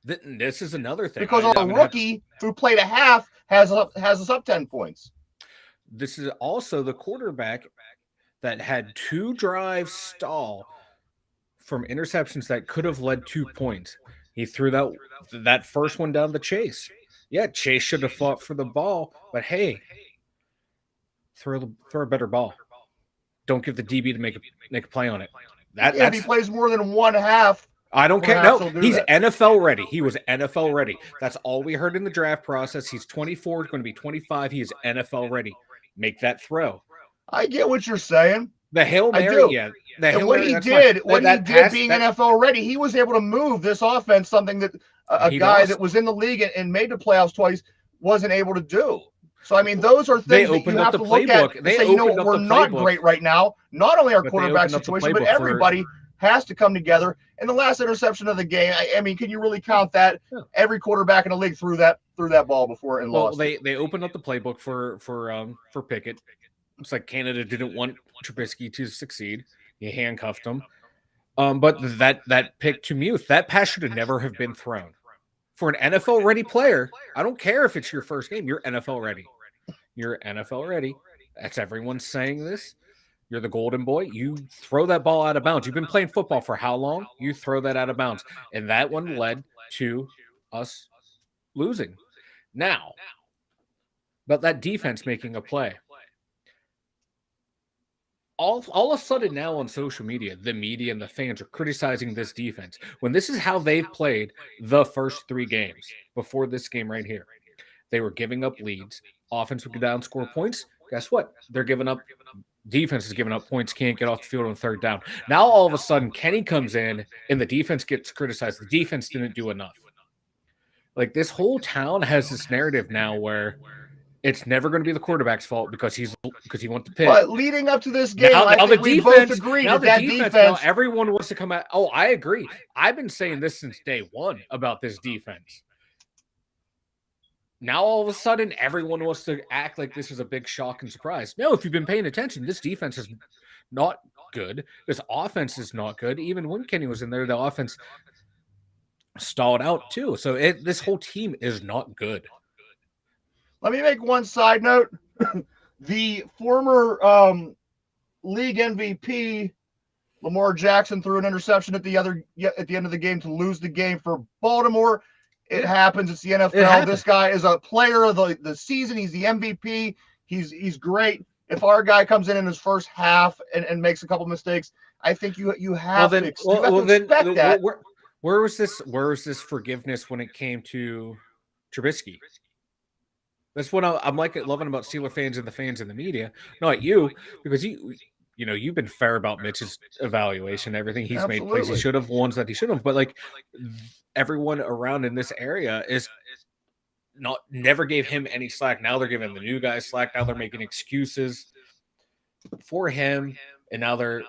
[SPEAKER 3] This is another thing.
[SPEAKER 2] Because our rookie who played a half has us up 10 points.
[SPEAKER 3] This is also the quarterback that had 2 drives stall from interceptions that could have led 2 points. He threw that first one down to Chase. Yeah, Chase should have fought for the ball, but hey, throw a better ball. Don't give the DB to make a play on it.
[SPEAKER 2] If he plays more than 1 half,
[SPEAKER 3] I don't care. No, he's NFL ready. He was NFL ready. That's all we heard in the draft process. He's 24, going to be 25. He is NFL ready. Make that throw.
[SPEAKER 2] I get what you're saying.
[SPEAKER 3] The Hail Mary, yeah.
[SPEAKER 2] And what he did being NFL ready, he was able to move this offense, something that a guy that was in the league and made the playoffs twice wasn't able to do. So, I mean, those are things that you have to look at and say, we're not great right now. Not only our quarterback situation, but everybody has to come together. And the last interception of the game, I mean, can you really count that? Yeah. Every quarterback in the league threw that ball before and lost.
[SPEAKER 3] They opened up the playbook for Pickett. It's like Canada didn't want Trubisky to succeed. He handcuffed him. But that pick to Muth, that pass should have never have been thrown. For an NFL ready player, I don't care if it's your first game, you're NFL ready. You're NFL ready. That's everyone saying this. You're the golden boy. You throw that ball out of bounds. You've been playing football for how long? You throw that out of bounds. And that one led to us losing. Now, but that defense making a play. All of a sudden now on social media, the media and the fans are criticizing this defense. When this is how they've played the first 3 games before this game right here. They were giving up leads. Offense would go down, score points. Guess what? They're giving up. Defense is giving up points, can't get off the field on 3rd down. Now, all of a sudden, Kenny comes in, and the defense gets criticized. The defense didn't do enough. Like, this whole town has this narrative now where it's never going to be the quarterback's fault because he wants to pick.
[SPEAKER 2] But leading up to this game, I think we both agree that defense.
[SPEAKER 3] Now everyone wants to come out. Oh, I agree. I've been saying this since day one about this defense. Now, all of a sudden, everyone wants to act like this is a big shock and surprise. No, if you've been paying attention, this defense is not good. This offense is not good. Even when Kenny was in there, the offense stalled out too. So this whole team is not good.
[SPEAKER 2] Let me make one side note. The former league MVP, Lamar Jackson, threw an interception at the end of the game to lose the game for Baltimore. It happens. It's the NFL. This guy is a player of the season. He's the MVP. He's great. If our guy comes in his first half and makes a couple mistakes, I think you have to expect that.
[SPEAKER 3] Where was this forgiveness when it came to Trubisky? That's what I'm loving about Steeler fans and the fans in the media. Not you, because you've been fair about Mitch's evaluation, everything he's made plays he should have, ones that he should have, but like everyone around in this area is never gave him any slack. Now they're giving the new guys slack. Now they're making excuses for him, and now they're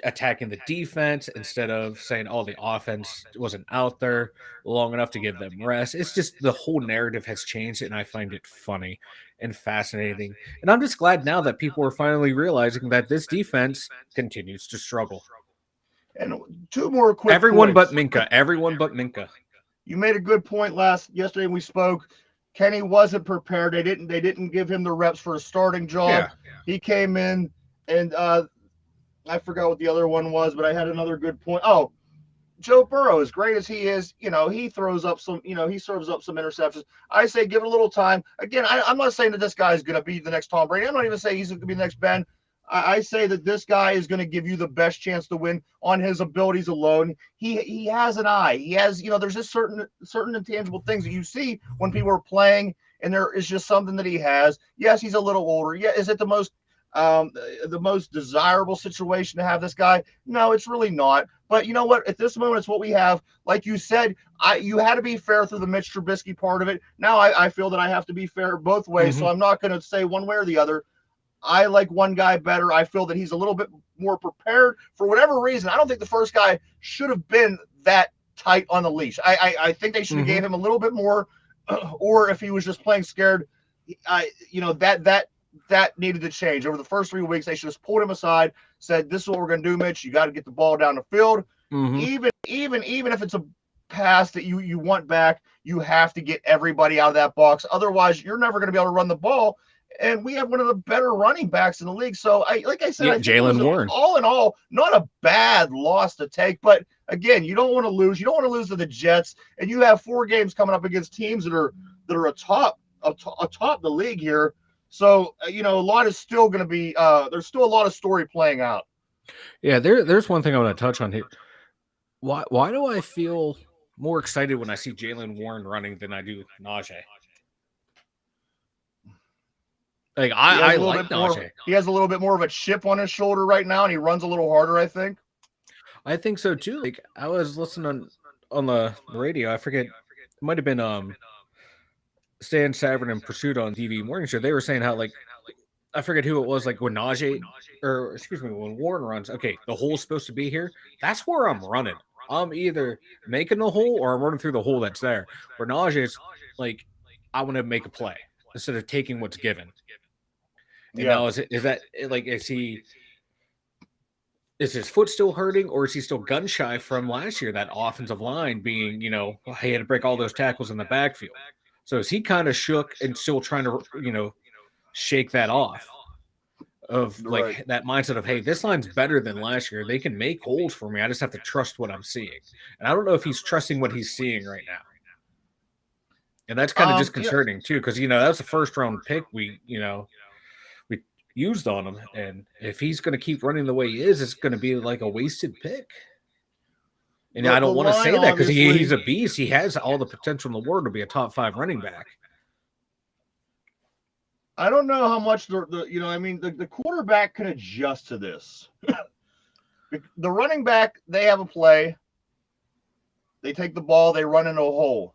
[SPEAKER 3] attacking the defense instead of saying, "Oh, the offense wasn't out there long enough to give them rest." It's just the whole narrative has changed, and I find it funny and fascinating. And I'm just glad now that people are finally realizing that this defense continues to struggle.
[SPEAKER 2] And 2 more quick
[SPEAKER 3] Everyone
[SPEAKER 2] points.
[SPEAKER 3] but Minka.
[SPEAKER 2] You made a good point yesterday when we spoke. Kenny wasn't prepared. They didn't give him the reps for a starting job. Yeah. He came in and I forgot what the other one was, but I had another good point. Oh, Joe Burrow, as great as he is, he throws up some, he serves up some interceptions. I say give it a little time. Again, I'm not saying that this guy is going to be the next Tom Brady. I'm not even saying he's going to be the next Ben. I say that this guy is going to give you the best chance to win on his abilities alone. He has an eye. He has, there's just certain intangible things that you see when people are playing, and there is just something that he has. Yes, he's a little older. Yeah, is it the most desirable situation to have this guy? No, it's really not. But you know what? At this moment, it's what we have. Like you said, you had to be fair through the Mitch Trubisky part of it. Now I feel that I have to be fair both ways, so I'm not going to say one way or the other. I like one guy better. I feel that he's a little bit more prepared for whatever reason. I don't think the first guy should have been that tight on the leash. I think they should have gave him a little bit more, or if he was just playing scared, that needed to change. Over the first 3 weeks, they should have pulled him aside, said, "This is what we're going to do, Mitch. You got to get the ball down the field. Even if it's a pass that you want back, you have to get everybody out of that box. Otherwise, you're never going to be able to run the ball." And we have one of the better running backs in the league. So, I think
[SPEAKER 3] Jaylen Warren.
[SPEAKER 2] All in all, not a bad loss to take. But again, you don't want to lose. You don't want to lose to the Jets. And you have 4 games coming up against teams that are atop the league here. So, a lot is still going to be there's still a lot of story playing out.
[SPEAKER 3] Yeah, there's one thing I want to touch on here. Why do I feel more excited when I see Jaylen Warren running than I do Najee? Like I like Najee.
[SPEAKER 2] He has a little bit more of a chip on his shoulder right now, and he runs a little harder, I think.
[SPEAKER 3] I think so too. Like I was listening on the radio. I forget. It might have been Stan Savran and Pursuit on TV morning show. They were saying how I forget who it was. Like when when Warren runs. Okay, the hole's supposed to be here. That's where I'm running. I'm either making the hole or I'm running through the hole that's there. Where Najee's like, I want to make a play instead of taking what's given. And now is his foot still hurting, or is he still gun shy from last year? That offensive line being, he had to break all those tackles in the backfield. So is he kind of shook and still trying to, shake that off of that mindset of, hey, this line's better than last year. They can make holes for me. I just have to trust what I'm seeing. And I don't know if he's trusting what he's seeing right now. And that's kind of disconcerting too, because, that was the first round pick we used on him, and if he's going to keep running the way he is, it's going to be like a wasted pick. And I don't want to say that because he's a beast. He has all the potential in the world to be a top 5 running back.
[SPEAKER 2] I don't know how much the quarterback can adjust to this. The running back, they have a play. They take the ball, they run into a hole.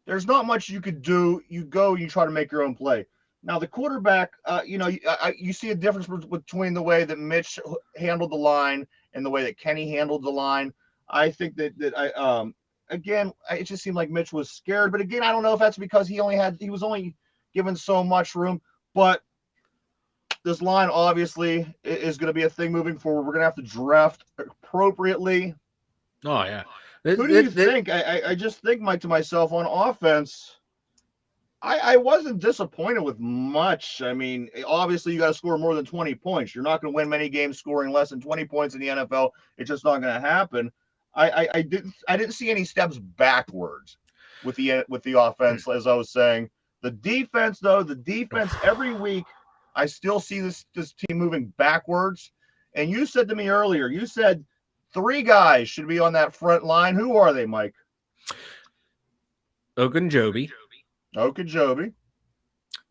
[SPEAKER 2] There's not much you could do. You go, you try to make your own play. Now, the quarterback, you see a difference between the way that Mitch handled the line and the way that Kenny handled the line. I think again, it just seemed like Mitch was scared. But again, I don't know if that's because he was only given so much room. But this line obviously is going to be a thing moving forward. We're going to have to draft appropriately.
[SPEAKER 3] Oh, yeah.
[SPEAKER 2] Who do you think? I just think, Mike, to myself, on offense, I wasn't disappointed with much. I mean, obviously you got to score more than 20 points. You're not going to win many games scoring less than 20 points in the NFL. It's just not going to happen. I didn't see any steps backwards with the offense, as I was saying. The defense, though, every week I still see this team moving backwards. And you said to me earlier, 3 guys should be on that front line. Who are they, Mike?
[SPEAKER 3] Ogunjobi.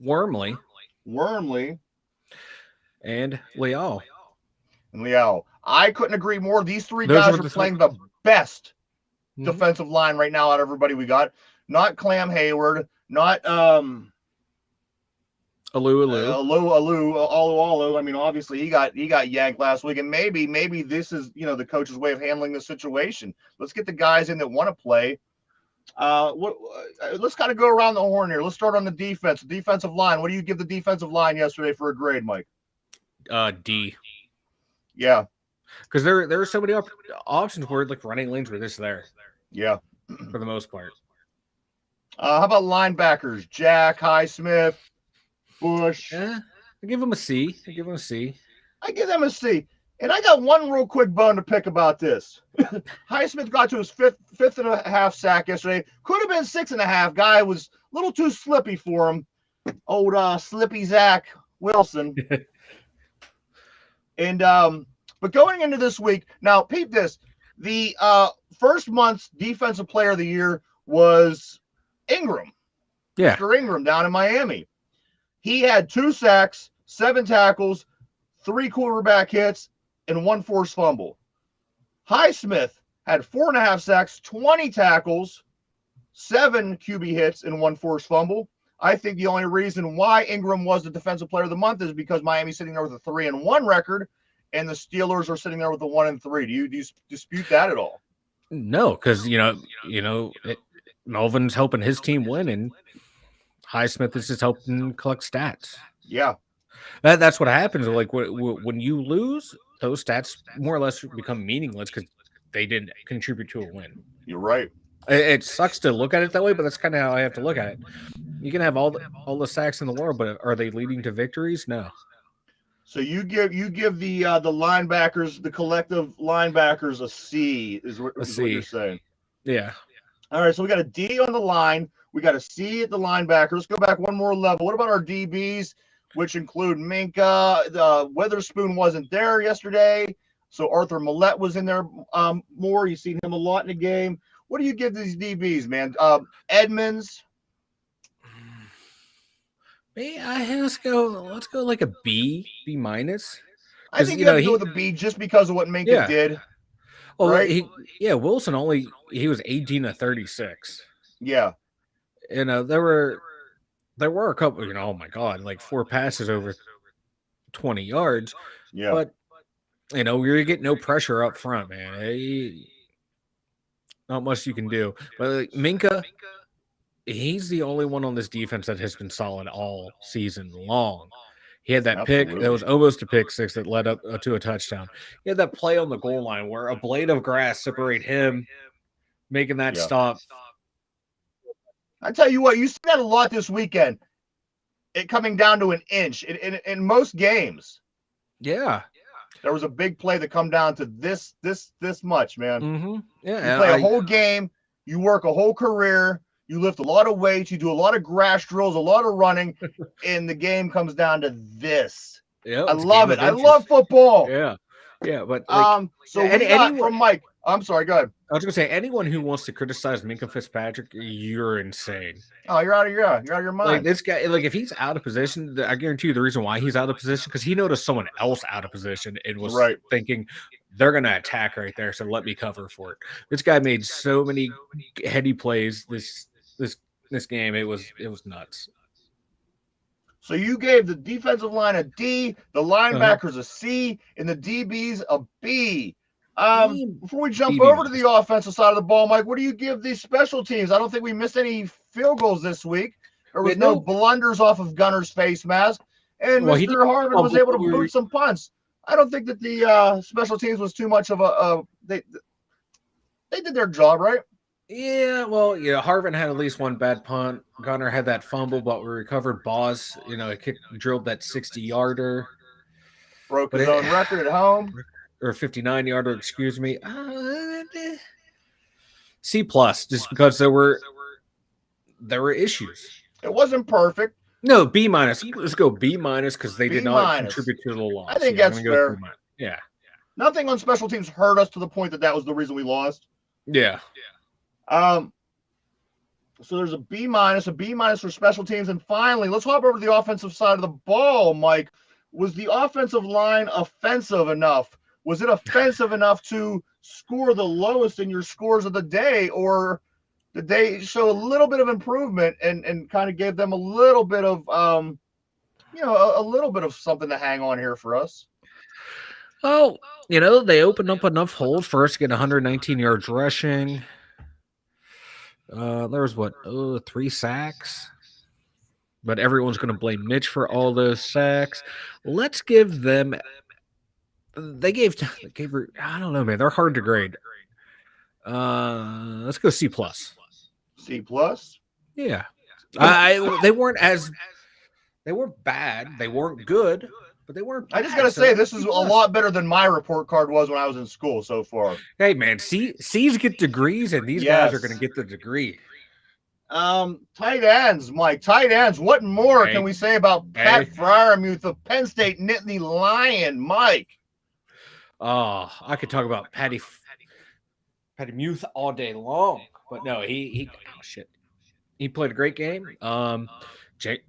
[SPEAKER 3] Wormley. And Leal.
[SPEAKER 2] I couldn't agree more. These 3 guys are playing the best defensive line right now out of everybody we got. Not Clam Hayward, not
[SPEAKER 3] Alu.
[SPEAKER 2] I mean, obviously he got yanked last week, and maybe this is the coach's way of handling the situation. Let's get the guys in that want to play. Let's kind of go around the horn here. Let's start on the defense. The defensive line. What do you give the defensive line yesterday for a grade, Mike?
[SPEAKER 3] D.
[SPEAKER 2] Yeah,
[SPEAKER 3] because there are so many options where running lanes were this there.
[SPEAKER 2] Yeah,
[SPEAKER 3] for the most part.
[SPEAKER 2] How about linebackers? Jack, Highsmith, Bush.
[SPEAKER 3] I give them a C.
[SPEAKER 2] I give them a C. And I got one real quick bone to pick about this. Highsmith got to his fifth and a half sack yesterday. Could have been 6.5. Guy was a little too slippy for him. Old slippy Zach Wilson. And but going into this week, now peep this. The first month's defensive player of the year was Ingram.
[SPEAKER 3] Yeah.
[SPEAKER 2] Mr. Ingram down in Miami. He had 2 sacks, 7 tackles, 3 quarterback hits, and 1 forced fumble. Highsmith had 4.5 sacks, 20 tackles, 7 QB hits, and 1 forced fumble. I think the only reason why Ingram was the defensive player of the month is because Miami's sitting there with a 3-1 record, and the Steelers are sitting there with a 1-3. Do you dispute that at all?
[SPEAKER 3] No, because Melvin's helping his team win, and Highsmith is just helping collect stats.
[SPEAKER 2] Yeah,
[SPEAKER 3] that's what happens. Like when you lose, those stats more or less become meaningless because they didn't contribute to a win.
[SPEAKER 2] You're right.
[SPEAKER 3] It sucks to look at it that way, but that's kind of how I have to look at it. You can have all the sacks in the world, but are they leading to victories? No.
[SPEAKER 2] So you give the linebackers, the collective linebackers, a C is what you're saying.
[SPEAKER 3] Yeah.
[SPEAKER 2] All right, so we got a D on the line. We got a C at the linebacker. Let's go back one more level. What about our DBs, which include Minka? Witherspoon wasn't there yesterday, so Arthur Millette was in there more. You've seen him a lot in the game. What do you give these DBs, man? Edmonds.
[SPEAKER 3] Let's go like a B minus.
[SPEAKER 2] I think you have to go with a B just because of what Minka did.
[SPEAKER 3] Oh, right? Wilson he was 18 of 36.
[SPEAKER 2] Yeah.
[SPEAKER 3] There were a couple, oh my God, like 4 passes over 20 yards.
[SPEAKER 2] Yeah.
[SPEAKER 3] But you're getting no pressure up front, man. Not much you can do. But Minka, he's the only one on this defense that has been solid all season long. He had that pick that was almost a pick six that led up to a touchdown. He had that play on the goal line where a blade of grass separated him, making that stop.
[SPEAKER 2] I tell you what, you see that a lot this weekend. It coming down to an inch in most games.
[SPEAKER 3] Yeah.
[SPEAKER 2] There was a big play that come down to this much, man.
[SPEAKER 3] Mm-hmm. Yeah.
[SPEAKER 2] You play a whole game. You work a whole career. You lift a lot of weights. You do a lot of grass drills, a lot of running, and the game comes down to this.
[SPEAKER 3] Yeah,
[SPEAKER 2] I love it. I love football.
[SPEAKER 3] Yeah. Yeah, but
[SPEAKER 2] so anyone from Mike. I'm sorry, go ahead.
[SPEAKER 3] I was gonna say anyone who wants to criticize Minka Fitzpatrick, you're insane.
[SPEAKER 2] Oh, you're out of your mind.
[SPEAKER 3] Like this guy, like if he's out of position, I guarantee you the reason why he's out of position because he noticed someone else out of position and was thinking they're gonna attack right there, so let me cover for it. This guy made so many heady plays this game. It was nuts.
[SPEAKER 2] So you gave the defensive line a D, the linebackers a C, and the DBs a B. Before we jump over to the offensive side of the ball, Mike, what do you give these special teams? I don't think we missed any field goals this week. There was no blunders off of Gunner's face mask, and Mr. Harvin was able to boot some punts. I don't think that the special teams was too much of they did their job, right?
[SPEAKER 3] Yeah, well, Harvin had at least one bad punt. Gunner had that fumble, but we recovered. Boss, drilled that 60-yarder.
[SPEAKER 2] Broke his own record at home.
[SPEAKER 3] Or 59-yarder, excuse me. C+, just because there were issues.
[SPEAKER 2] It wasn't perfect.
[SPEAKER 3] No, B-. Let's go B- because they did not contribute to the loss.
[SPEAKER 2] I think that's fair.
[SPEAKER 3] Yeah.
[SPEAKER 2] Nothing on special teams hurt us to the point that was the reason we lost.
[SPEAKER 3] Yeah.
[SPEAKER 2] So there's a B-, a B- for special teams. And finally, let's hop over to the offensive side of the ball, Mike. Was the offensive line offensive enough? Was it offensive enough to score the lowest in your scores of the day, or did they show a little bit of improvement and kind of gave them a little bit of, a little bit of something to hang on here for us?
[SPEAKER 3] Oh, they opened up enough holes for us to get 119 yards rushing. There was 3 sacks, but everyone's going to blame Mitch for all those sacks. Let's give them. They gave. I don't know, man. They're hard to grade. Let's go C+.
[SPEAKER 2] C+.
[SPEAKER 3] Yeah. They weren't bad. They weren't good. But they weren't.
[SPEAKER 2] I just gotta say, this is a lot better than my report card was when I was in school so far.
[SPEAKER 3] Hey, man, C's get degrees, and these guys are going to get the degree.
[SPEAKER 2] Tight ends, Mike. Tight ends. What more can we say about Pat Fryermuth of Penn State Nittany Lion, Mike?
[SPEAKER 3] Oh, I could talk about Patty Muth all day long, but no, oh shit, he played a great game.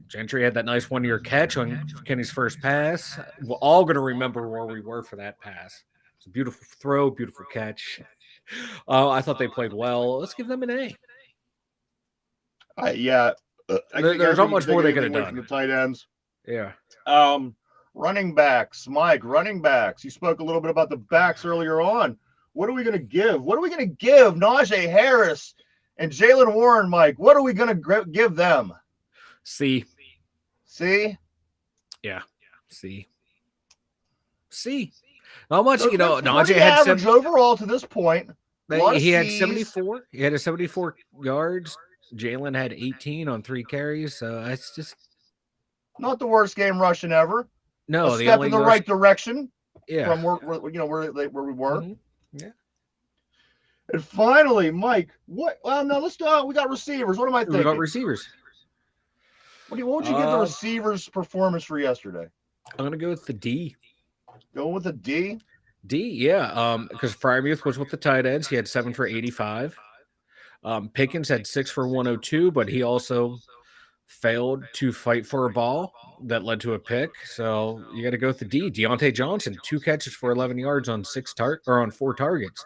[SPEAKER 3] Gentry had that nice 1 year catch on Kenny's first pass. We're all going to remember where we were for that pass. It's a beautiful throw, beautiful catch. I thought they played well. Let's give them an A.
[SPEAKER 2] Yeah,
[SPEAKER 3] There's not much more they could have
[SPEAKER 2] done from the tight ends.
[SPEAKER 3] Yeah.
[SPEAKER 2] Running backs, Mike. Running backs. You spoke a little bit about the backs earlier on. What are we going to give? What are we going to give Najee Harris and Jalen Warren, Mike? What are we going to give them?
[SPEAKER 3] C.
[SPEAKER 2] Yeah.
[SPEAKER 3] C. Not much,
[SPEAKER 2] so
[SPEAKER 3] Najee had
[SPEAKER 2] average overall to this point.
[SPEAKER 3] He had 74. He had 74 yards. Jalen had 18 on 3 carries. So that's just
[SPEAKER 2] not the worst game rushing ever.
[SPEAKER 3] No,
[SPEAKER 2] a step in the right direction.
[SPEAKER 3] Yeah,
[SPEAKER 2] from where we were.
[SPEAKER 3] Mm-hmm. Yeah.
[SPEAKER 2] And finally, Mike, what? Well, no, let's we got receivers. What am I thinking?
[SPEAKER 3] We got receivers.
[SPEAKER 2] What would you give the receivers' performance for yesterday?
[SPEAKER 3] I'm gonna go with the D.
[SPEAKER 2] Going with the D.
[SPEAKER 3] Yeah. Because Fryermuth was with the tight ends. He had 7 for 85. Pickens had 6 for 102, but he also failed to fight for a ball that led to a pick. So you got to go with the D. Deontay Johnson, 2 catches for 11 yards on 4 targets.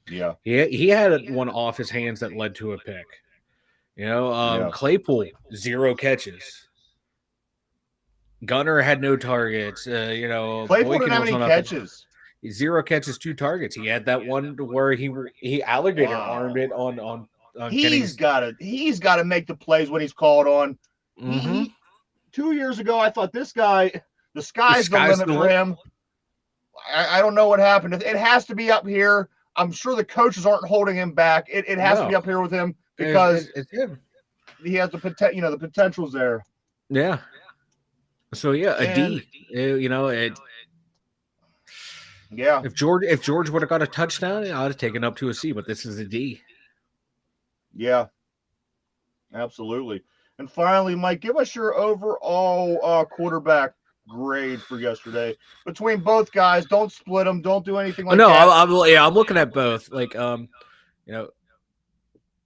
[SPEAKER 2] Yeah.
[SPEAKER 3] He had one off his hands that led to a pick. Claypool, 0 catches. Gunner had no targets.
[SPEAKER 2] Claypool didn't have any catches.
[SPEAKER 3] 0 catches, 2 targets. He had that one where he alligator armed it on
[SPEAKER 2] he's got to make the plays when he's called on.
[SPEAKER 3] Mm-hmm.
[SPEAKER 2] 2 years ago, I thought this guy, the sky's the limit for him. I don't know what happened. It has to be up here. I'm sure the coaches aren't holding him back. It has to be up here with him because
[SPEAKER 3] it's him.
[SPEAKER 2] He has the potential. The potential's there.
[SPEAKER 3] Yeah. So a D.
[SPEAKER 2] Yeah.
[SPEAKER 3] If George would have got a touchdown, I'd have taken up to a C. But this is a D.
[SPEAKER 2] Yeah. Absolutely. And finally, Mike, give us your overall quarterback grade for yesterday between both guys. Don't split them. Don't do anything like that.
[SPEAKER 3] I'm looking at both. Like,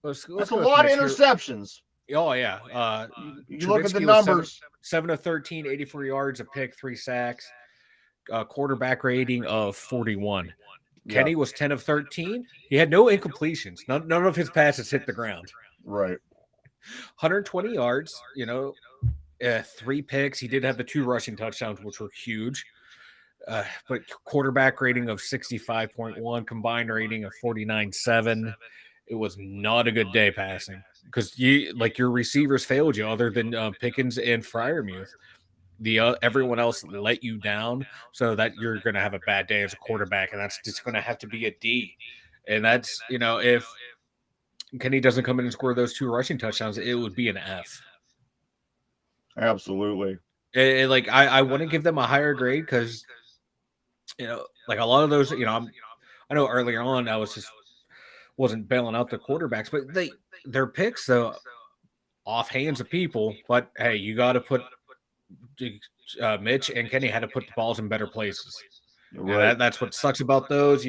[SPEAKER 3] let's
[SPEAKER 2] that's a lot of interceptions.
[SPEAKER 3] Oh yeah.
[SPEAKER 2] You look at the numbers:
[SPEAKER 3] 7 of 13, 84 yards, a pick, 3 sacks, quarterback rating of 41. Yeah. Kenny was 10 of 13. He had no incompletions. None of his passes hit the ground.
[SPEAKER 2] Right.
[SPEAKER 3] 120 yards, 3 picks. He did have the 2 rushing touchdowns, which were huge. But quarterback rating of 65.1, combined rating of 49.7. It was not a good day passing because your receivers failed you other than Pickens and Fryermuth. Everyone else let you down, so that you're going to have a bad day as a quarterback, and that's just going to have to be a D. And that's, if Kenny doesn't come in and score those 2 rushing touchdowns, it would be an F.
[SPEAKER 2] Absolutely.
[SPEAKER 3] I want to give them a higher grade because, like a lot of those, I know earlier on I wasn't bailing out the quarterbacks, but their picks though off hands of people. But hey, you got to put Mitch and Kenny had to put the balls in better places. Right. That's what sucks about those.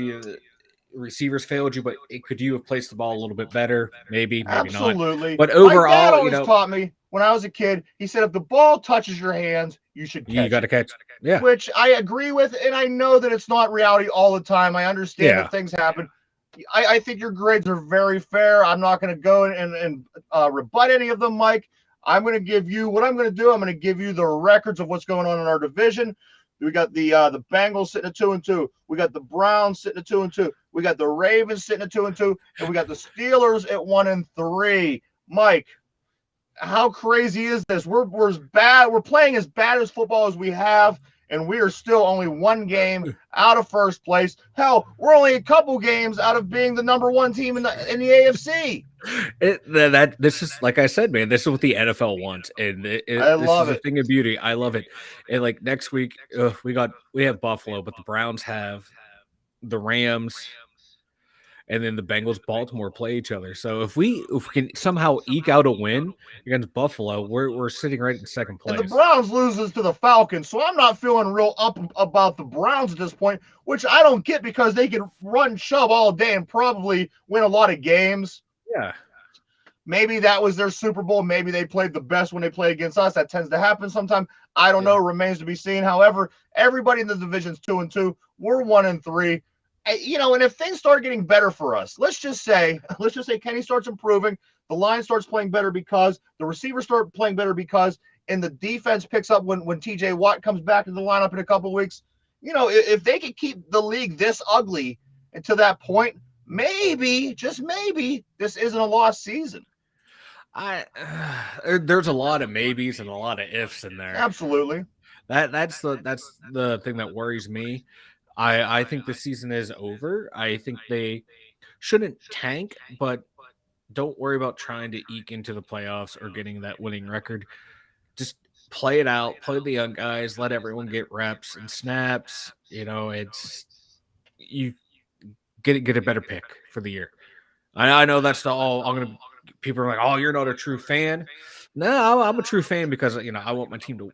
[SPEAKER 3] Receivers failed you, but could you have placed the ball a little bit better? Maybe
[SPEAKER 2] Absolutely.
[SPEAKER 3] Not. But overall,
[SPEAKER 2] my dad always taught me when I was a kid. He said, if the ball touches your hands, you should catch.
[SPEAKER 3] You got to catch. Yeah.
[SPEAKER 2] Which I agree with, and I know that it's not reality all the time. I understand that things happen. I think your grades are very fair. I'm not going to go and rebut any of them, Mike. I'm going to give you what I'm going to do. I'm going to give you the records of what's going on in our division. We got the Bengals sitting at 2-2. We got the Browns sitting at 2-2. We got the Ravens sitting at 2-2, and we got the Steelers at 1-3. Mike, how crazy is this? We're as bad. We're playing as bad as football as we have, and we are still only 1 game out of first place. Hell, we're only a couple games out of being the number 1 team in the AFC.
[SPEAKER 3] This is, like I said, man, this is what the NFL wants, and
[SPEAKER 2] I love
[SPEAKER 3] it. A thing of beauty. I love it. And like next week, we have Buffalo, but the Browns have the Rams, and then the Bengals, Baltimore play each other. So if we can somehow eke out a win against Buffalo, we're sitting right in second
[SPEAKER 2] And the
[SPEAKER 3] place.
[SPEAKER 2] Browns loses to the Falcons, so I'm not feeling real up about the Browns at this point, which I don't get because they can run shove all day and probably win a lot of games.
[SPEAKER 3] Yeah.
[SPEAKER 2] Maybe that was their Super Bowl. Maybe they played the best when they play against us. That tends to happen sometimes. I don't know. Remains to be seen. However, everybody in the division's 2-2. We're 1-3. And if things start getting better for us, let's just say Kenny starts improving, the line starts playing better because the receivers start playing better because, and the defense picks up when TJ Watt comes back in the lineup in a couple of weeks. If they could keep the league this ugly until that point, maybe, just maybe, this isn't a lost season.
[SPEAKER 3] There's a lot of maybes and a lot of ifs in there.
[SPEAKER 2] Absolutely.
[SPEAKER 3] That's the thing that worries me. I think the season is over. I think they shouldn't tank, but don't worry about trying to eke into the playoffs or getting that winning record. Just play it out, play the young guys, let everyone get reps and snaps. It's you get a better pick for the year. I know that's people are like, oh, you're not a true fan. No, I'm a true fan because I want my team to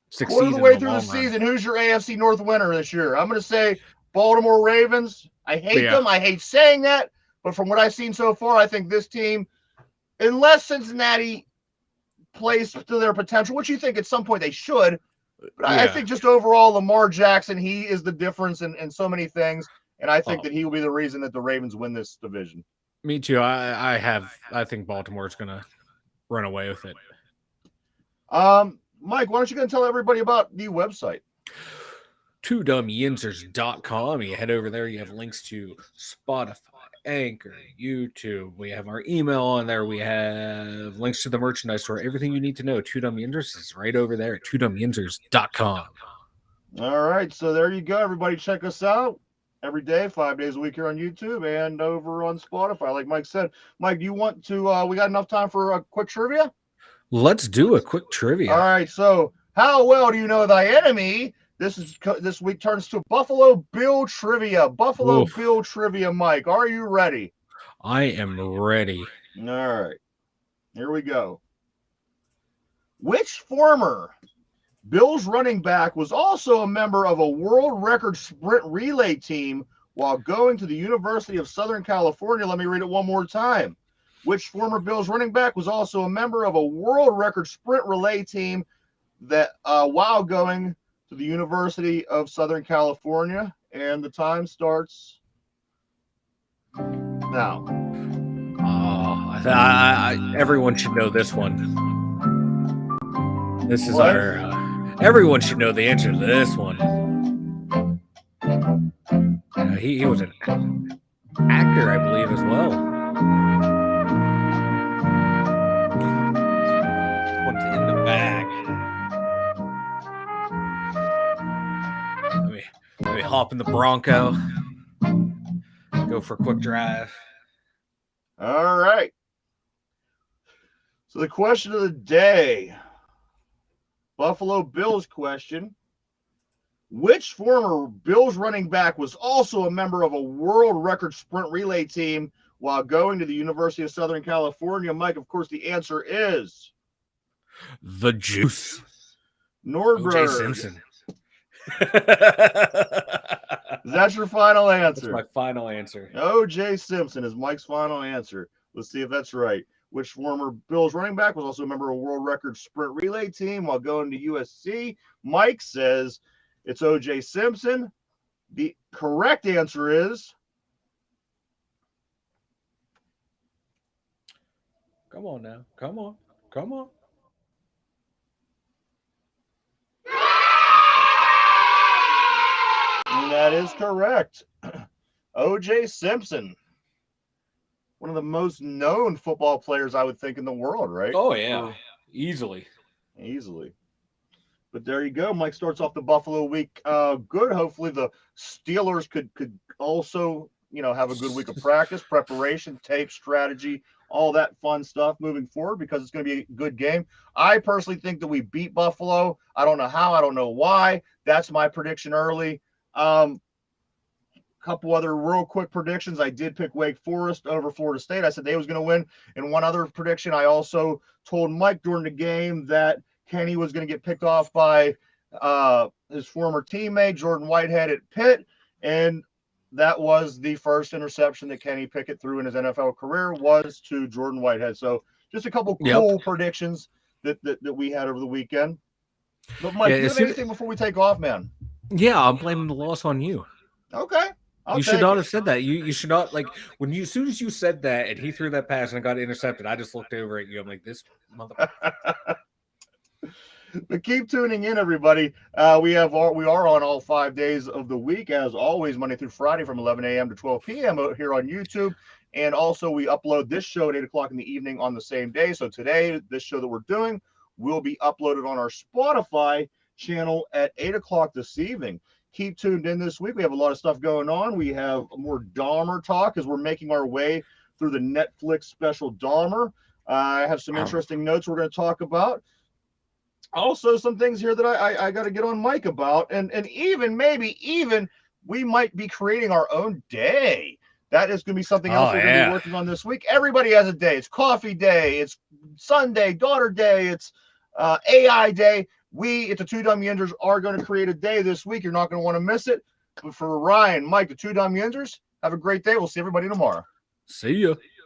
[SPEAKER 3] succeed.
[SPEAKER 2] Quarter of the way through the season, who's your AFC North winner this year? I'm going to say Baltimore Ravens. I hate them. I hate saying that. But from what I've seen so far, I think this team, unless Cincinnati plays to their potential, which you think at some point they should, but I think just overall, Lamar Jackson, he is the difference in so many things. And I think that he will be the reason that the Ravens win this division.
[SPEAKER 3] Me too. I think Baltimore's going to run away with it.
[SPEAKER 2] Mike, why don't you go and tell everybody about the website?
[SPEAKER 3] TwoDumbYinzers.com. You head over there. You have links to Spotify, Anchor, YouTube. We have our email on there. We have links to the merchandise store. Everything you need to know. Two Dumb Yinzers is right over there at TwoDumbYinzers.com.
[SPEAKER 2] All right. So there you go. Everybody check us out every day, 5 days a week here on YouTube and over on Spotify. Like Mike said, Mike, do you want to, we got enough time for a quick trivia?
[SPEAKER 3] Let's do a quick trivia.
[SPEAKER 2] All right. So how well do you know thy enemy? This week turns to Buffalo Bill trivia. Bill trivia, Mike. Are you ready?
[SPEAKER 3] I am ready.
[SPEAKER 2] All right. Here we go. Which former Bills running back was also a member of a world record sprint relay team while going to the University of Southern California? Let me read it one more time. Which former Bills running back was also a member of a world record sprint relay team that while going to the University of Southern California? And the time starts now.
[SPEAKER 3] Everyone should know this one. This is everyone should know the answer to this one. He was an actor, I believe, as well. This one's in the bag. Let me hop in the Bronco. Go for a quick drive.
[SPEAKER 2] All right. So the question of the day, Buffalo Bills question. Which former Bills running back was also a member of a world record sprint relay team while going to the University of Southern California? Mike, of course, the answer is
[SPEAKER 3] the Juice.
[SPEAKER 2] Nordberg.
[SPEAKER 3] O.J. Simpson.
[SPEAKER 2] Is that your final answer?
[SPEAKER 3] That's my final answer.
[SPEAKER 2] O.J. Simpson is Mike's final answer. Let's see if that's right. Which former Bills running back was also a member of a world record sprint relay team while going to USC? Mike says it's O.J. Simpson. The correct answer is...
[SPEAKER 3] Come on now. Come on. Come on.
[SPEAKER 2] And that is correct. O.J. Simpson. One of the most known football players, I would think, in the world, right?
[SPEAKER 3] Oh, yeah. Easily.
[SPEAKER 2] But there you go. Mike starts off the Buffalo week good. Hopefully the Steelers could also, have a good week of practice, preparation, tape, strategy, all that fun stuff moving forward because it's going to be a good game. I personally think that we beat Buffalo. I don't know how. I don't know why. That's my prediction early. couple other real quick predictions. I did pick Wake Forest over Florida State. I said they was going to win. And one other prediction, I also told Mike during the game that Kenny was going to get picked off by his former teammate, Jordan Whitehead at Pitt. And that was the first interception that Kenny Pickett threw in his NFL career was to Jordan Whitehead. So just a couple cool predictions that we had over the weekend. But Mike, do you have anything before we take off, man?
[SPEAKER 3] Yeah, I'm blaming the loss on you.
[SPEAKER 2] Okay.
[SPEAKER 3] You should not have said that. You should not, like, as soon as you said that and he threw that pass and it got intercepted, I just looked over at you. I'm like, this motherfucker.
[SPEAKER 2] But keep tuning in, everybody. We are on all 5 days of the week, as always, Monday through Friday from 11 a.m. to 12 p.m. here on YouTube. And also, we upload this show at 8 o'clock in the evening on the same day. So today, this show that we're doing will be uploaded on our Spotify channel at 8 o'clock this evening. Keep tuned in this week. We have a lot of stuff going on. We have more Dahmer talk as we're making our way through the Netflix special Dahmer. I have some interesting notes we're going to talk about. Also, some things here that I got to get on Mike about. And maybe even we might be creating our own day. That is going to be something else we're going to be working on this week. Everybody has a day. It's coffee day. It's Sunday, daughter day. It's AI day. We at the Two Dumb Yinzers are going to create a day this week. You're not going to want to miss it. But for Ryan, Mike, the Two Dumb Yinzers, have a great day. We'll see everybody tomorrow.
[SPEAKER 3] See ya.